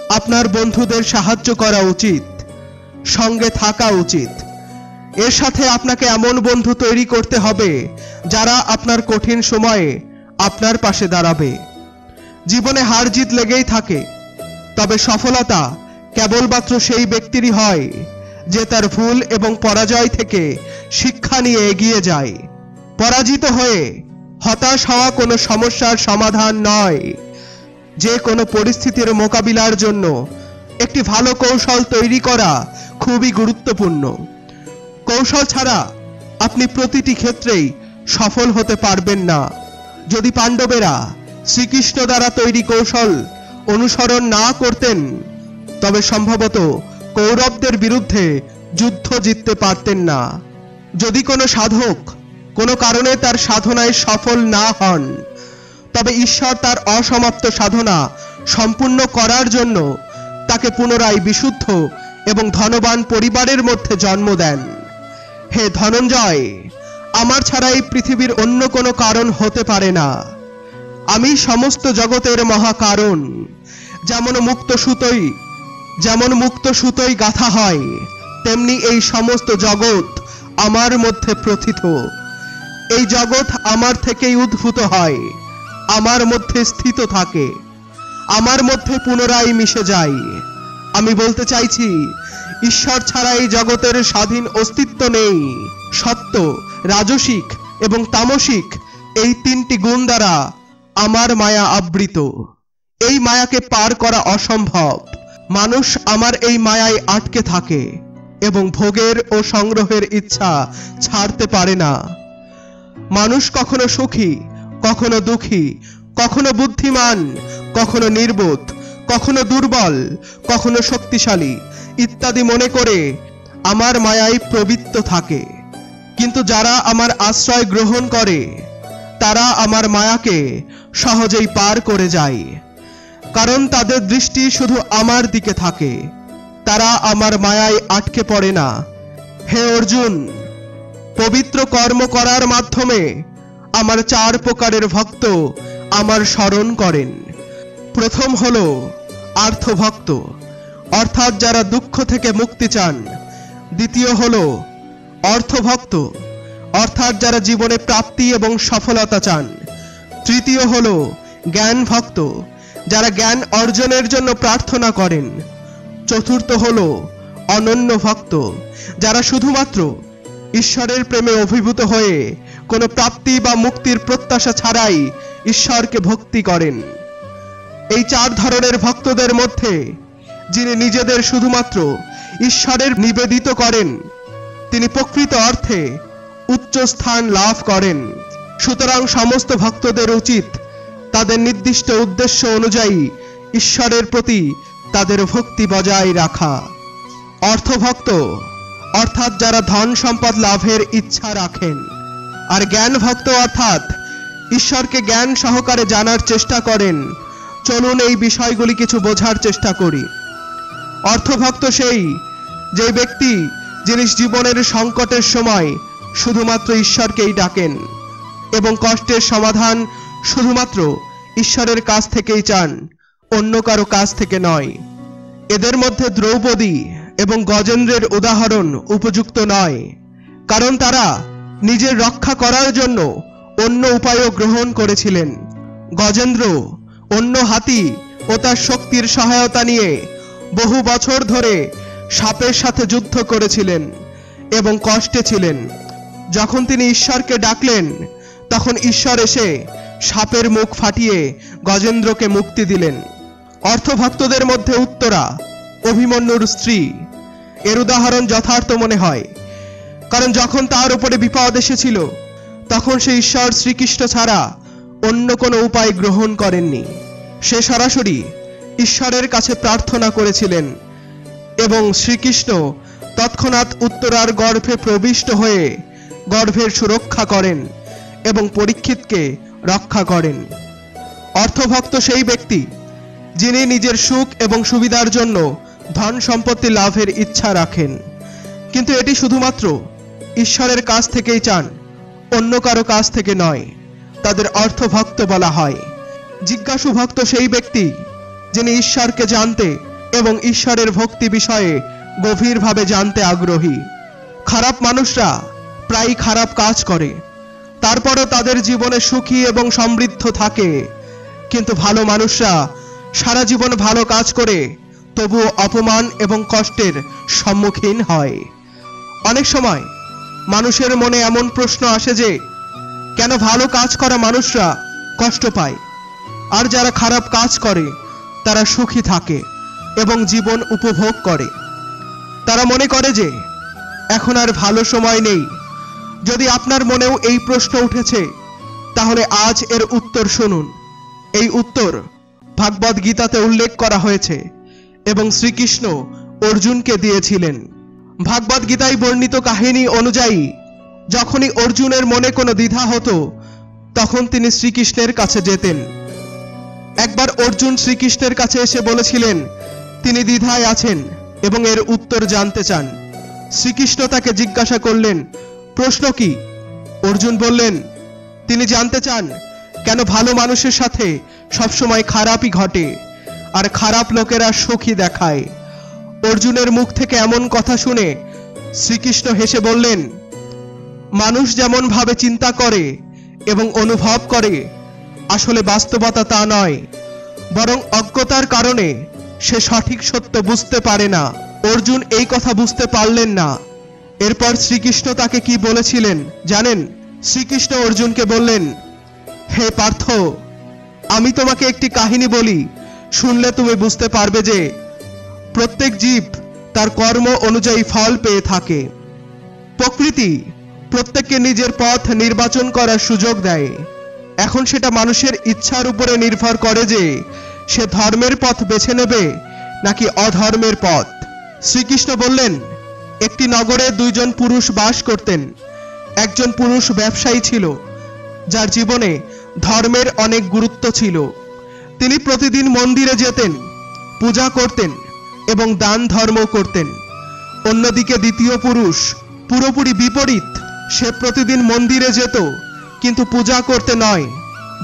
আপনার বন্ধুদের সাহায্য করা উচিত, সঙ্গে থাকা উচিত। এর সাথে আপনাকে এমন বন্ধু তৈরি করতে হবে যারা আপনার কঠিন সময়ে আপনার পাশে দাঁড়াবে। জীবনে হার জিত লেগেই থাকে, তবে সফলতা কেবলমাত্র সেই ব্যক্তিরই হয় যে তার ভুল এবং পরাজয় থেকে শিক্ষা নিয়ে এগিয়ে যায়। পরাজিত হয়ে হতাশ হওয়া কোনো সমস্যার সমাধান নয়। যে কোনো পরিস্থিতির মোকাবিলার জন্য একটি ভালো কৌশল তৈরি করা খুবই গুরুত্বপূর্ণ। কৌশল ছাড়া আপনি প্রতিটি ক্ষেত্রেই সফল হতে পারবেন না। যদি পাণ্ডবেরা শ্রীকৃষ্ণ দ্বারা তৈরি কৌশল অনুসরণ না করতেন, তবে সম্ভবত কৌরবদের বিরুদ্ধে যুদ্ধ জিততে পারতেন না। যদি কোনো সাধক কোনো কারণে তার সাধনায় সফল না হন, তবে ঈশ্বর তার অসমাপ্ত সাধনা সম্পূর্ণ করার জন্য তাকে পুনরায় বিশুদ্ধ এবং ধনবান পরিবারের মধ্যে জন্ম দেন। হে ধনঞ্জয়, আমার ছাড়া এই পৃথিবীর অন্য কোনো কারণ হতে পারে না। আমি সমস্ত জগতের মহাকারণ। যেমন মুক্ত সুতোই গাঁথা হয়, তেমনি এই সমস্ত জগৎ আমার মধ্যে প্রথিত। এই জগৎ আমার থেকেই উদ্ভূত হয়, আমার মধ্যে স্থিত থাকে, আমার মধ্যে পুনরায় মিশে যায়। আমি বলতে চাইছি, ঈশ্বর ছাড়া এই জগতের স্বাধীন অস্তিত্ব নেই। সত্য, রাজসিক এবং তামসিক এই তিনটি গুণ দ্বারা আমার মায়া আবৃত। এই মায়াকে পার করা অসম্ভব। মানুষ আমার এই মায়ায় আটকে থাকে এবং ভোগের ও সংগ্রহের ইচ্ছা ছাড়তে পারে না। মানুষ কখনো সুখী, কখনো দুঃখী, কখনো বুদ্ধিমান, কখনো নির্বোধ, কখনো দুর্বল, কখনো শক্তিশালী ইত্যাদি মনে করে আমার মায়ায় প্রবৃত্ত থাকে। কিন্তু যারা আমার আশ্রয় গ্রহণ করে তারা আমার মায়াকে সহজেই পার করে যায়, কারণ তাদের দৃষ্টি শুধু আমার দিকে থাকে। তারা আমার মায়ায় আটকে পড়ে না। হে অর্জুন, পবিত্র কর্ম করার মাধ্যমে আমার 4 প্রকারের ভক্ত আমার স্মরণ করেন। প্রথম হলো আর্থভক্ত, অর্থাৎ যারা দুঃখ থেকে মুক্তি চান। দ্বিতীয় হলো অর্থভক্ত, অর্থাৎ যারা জীবনে প্রাপ্তি এবং সফলতা চান। তৃতীয় হলো জ্ঞান ভক্ত, যারা জ্ঞান অর্জনের জন্য প্রার্থনা করেন। চতুর্থ হলো অনন্য ভক্ত, যারা শুধুমাত্র ঈশ্বরের প্রেমে অভিভূত হয়ে কোনো প্রাপ্তি বা মুক্তির প্রত্যাশা ছাড়াই ঈশ্বরকে ভক্তি করেন। এই 4 ধরনের ভক্তদের মধ্যে যিনি নিজেদের শুধুমাত্র ঈশ্বরের নিবেদিত করেন, তিনি প্রকৃত অর্থে উচ্চ স্থান লাভ করেন। সুতরাং সমস্ত ভক্তদের উচিত তাদের নির্দিষ্ট উদ্দেশ্য অনুযায়ী ঈশ্বরের প্রতি তাদের ভক্তি বজায় রাখা। অর্থভক্ত, অর্থাৎ যারা ধন সম্পদ লাভের ইচ্ছা রাখেন। আর জ্ঞান ভক্ত, অর্থাৎ ঈশ্বরকে জ্ঞান সহকারে জানার চেষ্টা করেন। চলুন এই বিষয়গুলি কিছু বোঝার চেষ্টা করি। অর্থভক্ত সেই যে ব্যক্তি যিনি জীবনের সংকটের সময় শুধুমাত্র ঈশ্বরকেই ডাকেন এবং কষ্টের সমাধান শুধুমাত্র ঈশ্বরের কাছ থেকেই চান, অন্য কারো কাছ থেকে নয়। এদের মধ্যে দ্রৌপদী এবং গজেন্দ্রের উদাহরণ উপযুক্ত নয়, কারণ তারা নিজের রক্ষা করার জন্য অন্য উপায়ও গ্রহণ করেছিলেন। গজেন্দ্র অন্য হাতি ও তার শক্তির সহায়তা নিয়ে বহু বছর ধরে সাপের সাথে যুদ্ধ করেছিলেন এবং কষ্টে ছিলেন। যখন তিনি ঈশ্বরকে ডাকলেন, তখন ঈশ্বর এসে সাপের মুখ ফাটিয়ে গজেন্দ্রকে মুক্তি দিলেন। অর্থভক্তদের মধ্যে উত্তরা, অভিমন্যুর স্ত্রী, এর উদাহরণ যথার্থ মনে হয়, কারণ যখন তার উপরে বিপদ এসেছিল তখন সে ঈশ্বর শ্রীকৃষ্ণ ছাড়া অন্য কোনো উপায় গ্রহণ করেননি। সে সরাসরি ঈশ্বরের কাছে প্রার্থনা করেছিলেন এবং শ্রীকৃষ্ণ তৎক্ষণাৎ উত্তরার গর্ভে প্রবিষ্ট হয়ে গর্ভের সুরক্ষা করেন এবং পরীক্ষিতকে রক্ষা করেন। অর্থভক্ত সেই ব্যক্তি যিনি নিজের সুখ এবং সুবিধার জন্য ধন সম্পত্তি লাভের ইচ্ছা রাখেন, কিন্তু এটি শুধুমাত্র ঈশ্বরের কাছ থেকেই চান, অন্য কারো কাছ থেকে নয়। তাদের অর্থভক্ত বলা হয়। জিজ্ঞাসু ভক্ত সেই ব্যক্তি যিনি ঈশ্বরকে জানতে এবং ঈশ্বরের ভক্তি বিষয়ে গভীরভাবে জানতে আগ্রহী। খারাপ মানুষরা প্রায়ই খারাপ কাজ করে, তারপরও তাদের জীবনে সুখী এবং সমৃদ্ধ থাকে। কিন্তু ভালো মানুষরা সারা জীবন ভালো কাজ করে তবুও অপমান এবং কষ্টের সম্মুখীন হয়। অনেক সময় মানুষের মনে এমন প্রশ্ন আসে যে কেন ভালো কাজ করা মানুষরা কষ্ট পায় আর যারা খারাপ কাজ করে তারা সুখী থাকে এবং জীবন উপভোগ করে। তারা মনে করে যে এখন আর ভালো সময় নেই। যদি আপনার মনেও এই প্রশ্ন উঠেছে, তাহলে আজ এর উত্তর শুনুন। এই উত্তর ভাগবত গীতাতে উল্লেখ করা হয়েছে এবং শ্রীকৃষ্ণ অর্জুনকে দিয়েছিলেন। ভাগবত গীতায় বর্ণিত কাহিনী অনুযায়ী যখনই অর্জুনের মনে কোনো দ্বিধা হতো, তখন তিনি শ্রীকৃষ্ণের কাছে যেতেন। একবার অর্জুন শ্রীকৃষ্ণের কাছে এসে বলেছিলেন তিনি দ্বিধায় আছেন এবং এর উত্তর জানতে চান। শ্রীকৃষ্ণ তাকে জিজ্ঞাসা করলেন, প্রশ্ন কি? অর্জুন বললেন, তিনি জানতে চান কেন ভালো মানুষের সাথে সবসময় খারাপই ঘটে আর খারাপ লোকেরা সুখী দেখায়। অর্জুনের মুখ থেকে এমন কথা শুনে শ্রীকৃষ্ণ হেসে বললেন, মানুষ যেমন ভাবে চিন্তা করে এবং অনুভব করে আসলে বাস্তবতা তা নয়, বরং অজ্ঞতার কারণে সে সঠিক সত্য বুঝতে পারে না। অর্জুন এই কথা বুঝতে পারলেন না। এরপর শ্রীকৃষ্ণ তাকে কি বলেছিলেন জানেন? শ্রীকৃষ্ণ অর্জুনকে বললেন, হে পার্থ, আমি তোমাকে একটি কাহিনী বলি, শুনলে তুমি বুঝতে পারবে যে প্রত্যেক জীব তার কর্ম অনুযায়ী ফল পেয়ে থাকে। প্রকৃতি প্রত্যেককে নিজের পথ নির্বাচন করার সুযোগ দেয়। এখন সেটা মানুষের ইচ্ছার উপরে নির্ভর করে যে সে ধর্মের পথ বেছে নেবে নাকি অধর্মের পথ। শ্রীকৃষ্ণ বললেন, একটি নগরে দুইজন পুরুষ বাস করতেন। একজন পুরুষ ব্যবসায়ী ছিল যার জীবনে ধর্মের অনেক গুরুত্ব ছিল। তিনি প্রতিদিন মন্দিরে যেতেন, পূজা করতেন এবং দান ধর্ম করতেন। অন্যদিকে দ্বিতীয় পুরুষ পুরোপুরি বিপরীত। সে প্রতিদিন মন্দিরে যেত, কিন্তু পূজা করতে নয়,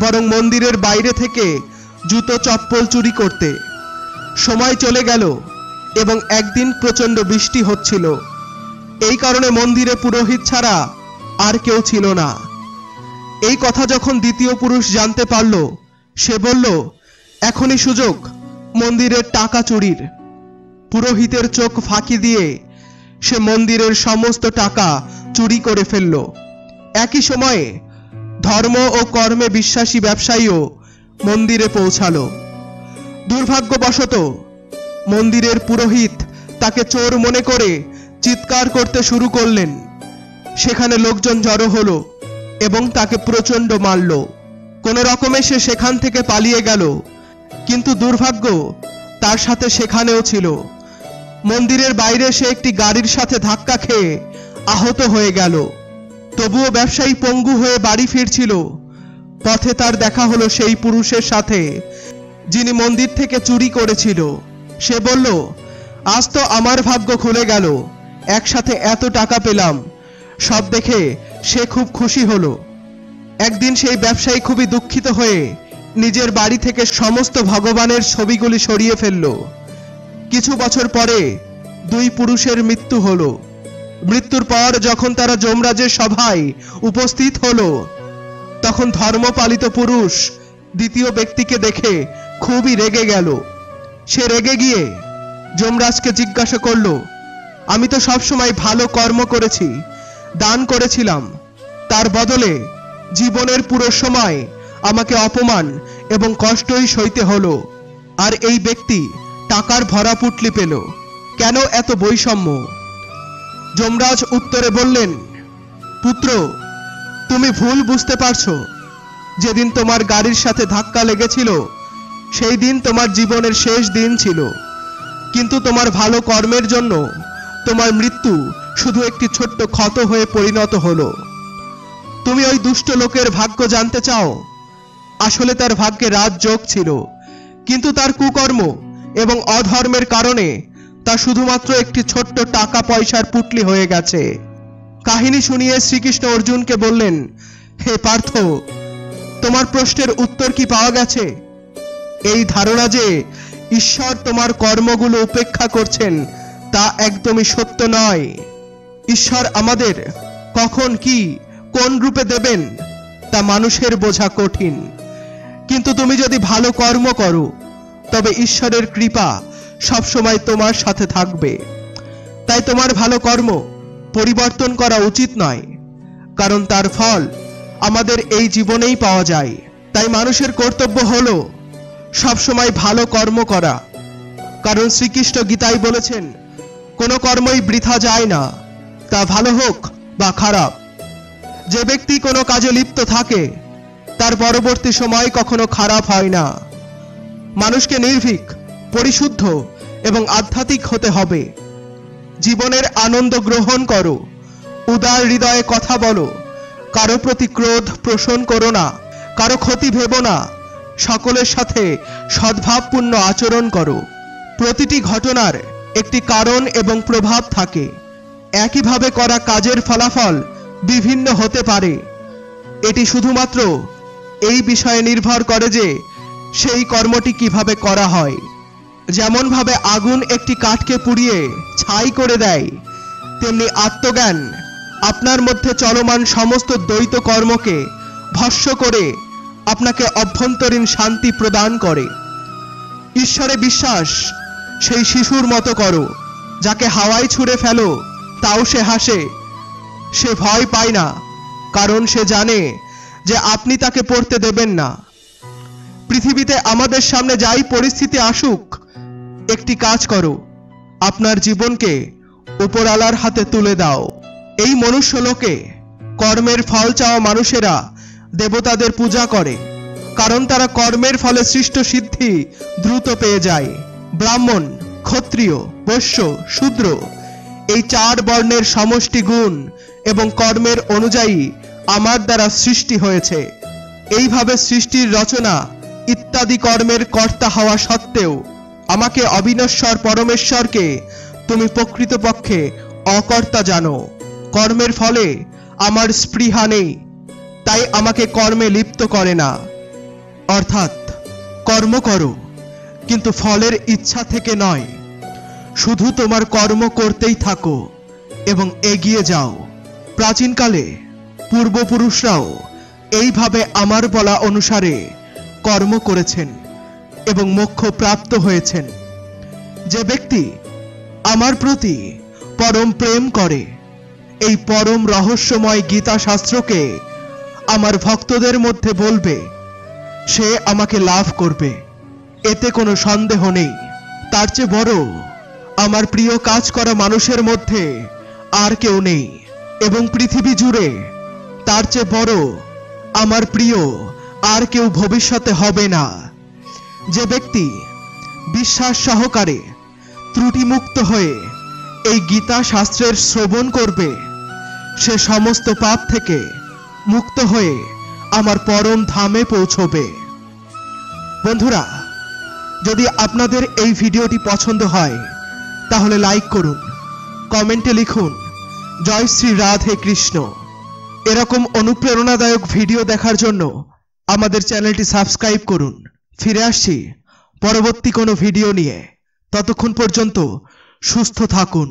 বরং মন্দিরের বাইরে থেকে জুতো চপ্পল চুরি করতে। সময় চলে গেল এবং একদিন প্রচণ্ড বৃষ্টি হচ্ছিল। এই কারণে মন্দিরে পুরোহিত ছাড়া আর কেউ ছিল না। এই কথা যখন দ্বিতীয় পুরুষ জানতে পারল, সে বলল, এখনই সুযোগ মন্দিরের টাকা চুরির। পুরোহিতের চোখ ফাঁকি দিয়ে সে মন্দিরের সমস্ত টাকা চুরি করে ফেলল। একই সময়ে ধর্ম ও কর্মে বিশ্বাসী ব্যবসায়ীও মন্দিরে পৌঁছালো। দুর্ভাগ্যবশত মন্দিরের পুরোহিত তাকে চোর মনে করে চিৎকার করতে শুরু করলেন। সেখানে লোকজন জড়ো হলো এবং তাকে প্রচণ্ড মারল। কোনো রকমে সে সেখান থেকে পালিয়ে গেল, কিন্তু দুর্ভাগ্য তার সাথে সেখানেও ছিল। মন্দিরের বাইরে সে একটি গাড়ির সাথে ধাক্কা খেয়ে আহত হয়ে গেল। তবুও ব্যবসায়ী পঙ্গু হয়ে বাড়ি ফিরছিল। পথে তার দেখা হলো সেই পুরুষের সাথে যিনি মন্দির থেকে চুরি করেছিল। সে বলল, আজ তো আমার ভাগ্য খুলে গেল, একসাথে এত টাকা পেলাম। সব দেখে সে খুব খুশি হলো। একদিন সেই ব্যবসায়ী খুবই দুঃখিত হয়ে নিজের বাড়ি থেকে সমস্ত ভগবানের ছবিগুলি সরিয়ে ফেলল। কিছু বছর পরে দুই পুরুষের মৃত্যু হলো। মৃত্যুর পর যখন তারা যমরাজের সভায় উপস্থিত হলো, তখন ধর্মপালিত পুরুষ দ্বিতীয় ব্যক্তিকে দেখে খুবই রেগে গেল। সে রেগে গিয়ে যমরাজকে জিজ্ঞাসা করল, আমি তো সবসময় ভালো কর্ম করেছি, দান করেছিলাম, তার বদলে জীবনের পুরো সময় আমাকে অপমান এবং কষ্টই সইতে হলো, আর এই ব্যক্তি টাকার ভরা পুটলি পেল, কেন এত বৈষম্য? যমরাজ উত্তরে বললেন, পুত্র, তুমি ভুল বুঝতে পারছো। যেদিন তোমার গাড়ির সাথে ধাক্কা লেগেছিল সেই দিন তোমার জীবনের শেষ দিন ছিল, কিন্তু তোমার ভালো কর্মের জন্য তোমার মৃত্যু শুধু একটি ছোট্ট ক্ষত হয়ে পরিণত হলো। তুমি ওই দুষ্ট লোকের ভাগ্য জানতে চাও? আসলে তার ভাগ্যে রাজযোগ ছিল, কিন্তু তার কুকর্ম এবং অধর্মের কারণে তা শুধুমাত্র একটি ছোট্ট টাকা পয়সার পুটলি হয়ে গেছে। কাহিনী শুনিয়ে শ্রীকৃষ্ণ অর্জুনকে বললেন, হে পার্থ, তোমার প্রশ্নের উত্তর কি পাওয়া গেছে? এই ধারণা যে ঈশ্বর তোমার কর্মগুলো উপেক্ষা করছেন তা একদমই সত্য নয়। ঈশ্বর আমাদের কখন কি কোন রূপে দেবেন তা মানুষের বোঝা কঠিন, কিন্তু তুমি যদি ভালো কর্ম করো তবে ঈশ্বরের কৃপা সবসময় তোমার সাথে থাকবে। তাই তোমার ভালো কর্ম পরিবর্তন করা উচিত নয়, কারণ তার ফল আমাদের এই জীবনেই পাওয়া যায়। তাই মানুষের কর্তব্য হলো সবসময় ভালো কর্ম করা, কারণ শ্রীকৃষ্ণ গীতায় বলেছেন, কোনো কর্মই বৃথা যায় না, তা ভালো হোক বা খারাপ। যে ব্যক্তি কোনো কাজে লিপ্ত থাকে তার পরবর্তী সময় কখনো খারাপ হয় না। মানুষকে নির্ভীক, পরিশুদ্ধ এবং আধ্যাত্মিক হতে হবে। জীবনের আনন্দ গ্রহণ করো, উদার হৃদয়ে কথা বলো, কারো প্রতি ক্রোধ পোষণ করো না, কারো ক্ষতি ভেবো না, সকলের সাথে সদ্ভাবপূর্ণ আচরণ করো। প্রতিটি ঘটনার একটি কারণ এবং প্রভাব থাকে। একইভাবে করা কাজের ফলাফল বিভিন্ন হতে পারে। এটি শুধুমাত্র এই বিষয়ে নির্ভর করে যে সেই কর্মটি কিভাবে করা হয়। যেমনভাবে আগুন একটি কাঠকে পুড়িয়ে ছাই করে দেয়, তেমনি আত্মজ্ঞান আপনার মধ্যে চলমান সমস্ত দ্বৈত কর্মকে ভস্ম করে আপনাকে অভ্যন্তরীণ শান্তি প্রদান করে। ঈশ্বরে বিশ্বাস সেই শিশুর মতো করো, যাকে হাওয়ায় ছুঁড়ে ফেলো তাও সে হাসে। সে ভয় পায় না, কারণ সে জানে যে আপনি তাকে পড়তে দেবেন না। পৃথিবীতে আমাদের সামনে যাই পরিস্থিতি আসুক, একটি কাজ করো, আপনার জীবনকে উপরওয়ালার হাতে তুলে দাও। এই মনুষ্যলোকে কর্মের ফল চাওয়া মানুষেরা দেবতাদের পূজা করে, কারণ তারা কর্মের ফলে সৃষ্ট সিদ্ধি দ্রুত পেয়ে যায়। ব্রাহ্মণ, ক্ষত্রিয়, বৈশ্য, শূদ্র এই 4 বর্ণের সমষ্টি গুণ এবং কর্মের অনুযায়ী আমার দ্বারা সৃষ্টি হয়েছে। এইভাবে সৃষ্টির রচনা ইত্যাদি কর্মের কর্তা হওয়া সত্ত্বেও আমাকে অবিনশ্বর পরমেশ্বরকে তুমি প্রকৃতপক্ষে অকর্তা জানো। কর্মের ফলে আমার স্পৃহা নেই, তাই আমাকে কর্মে লিপ্ত করে না। অর্থাৎ কর্ম করো, কিন্তু ফলের ইচ্ছা থেকে নয়। শুধু তোমার কর্ম করতেই থাকো এবং এগিয়ে যাও। প্রাচীনকালে পূর্বপুরুষরাও এইভাবে আমার বলা অনুসারে কর্ম করেছেন এবং মোক্ষ প্রাপ্ত হয়েছেন। যে ব্যক্তি আমার প্রতি পরম প্রেম করে, এই পরম রহস্যময় গীতা শাস্ত্রকে আমার ভক্তদের মধ্যে বলবে, সে আমাকে লাভ করবে, এতে কোনো সন্দেহ নেই। তার চেয়ে বড় আমার প্রিয় কাজ করা মানুষের মধ্যে আর কেউ নেই, এবং পৃথিবী জুড়ে তার চেয়ে বড় আমার প্রিয় আর কেউ ভবিষ্যতে হবে না। যে ব্যক্তি বিশ্বাস সহকারে ত্রুটিমুক্ত হয়ে এই গীতা শাস্ত্রের শ্রবণ করবে, সে সমস্ত পাপ থেকে মুক্ত হয়ে আমার পরম ধামে পৌঁছবে। বন্ধুরা, যদি আপনাদের এই ভিডিওটি পছন্দ হয় তাহলে লাইক করুন, কমেন্টে লিখুন জয় শ্রী রাধে কৃষ্ণ। এরকম অনুপ্রেরণাদায়ক ভিডিও দেখার জন্য আমাদের চ্যানেলটি সাবস্ক্রাইব করুন। ফিরে আসছি পরবর্তী কোনো ভিডিও নিয়ে। ততক্ষণ পর্যন্ত সুস্থ থাকুন।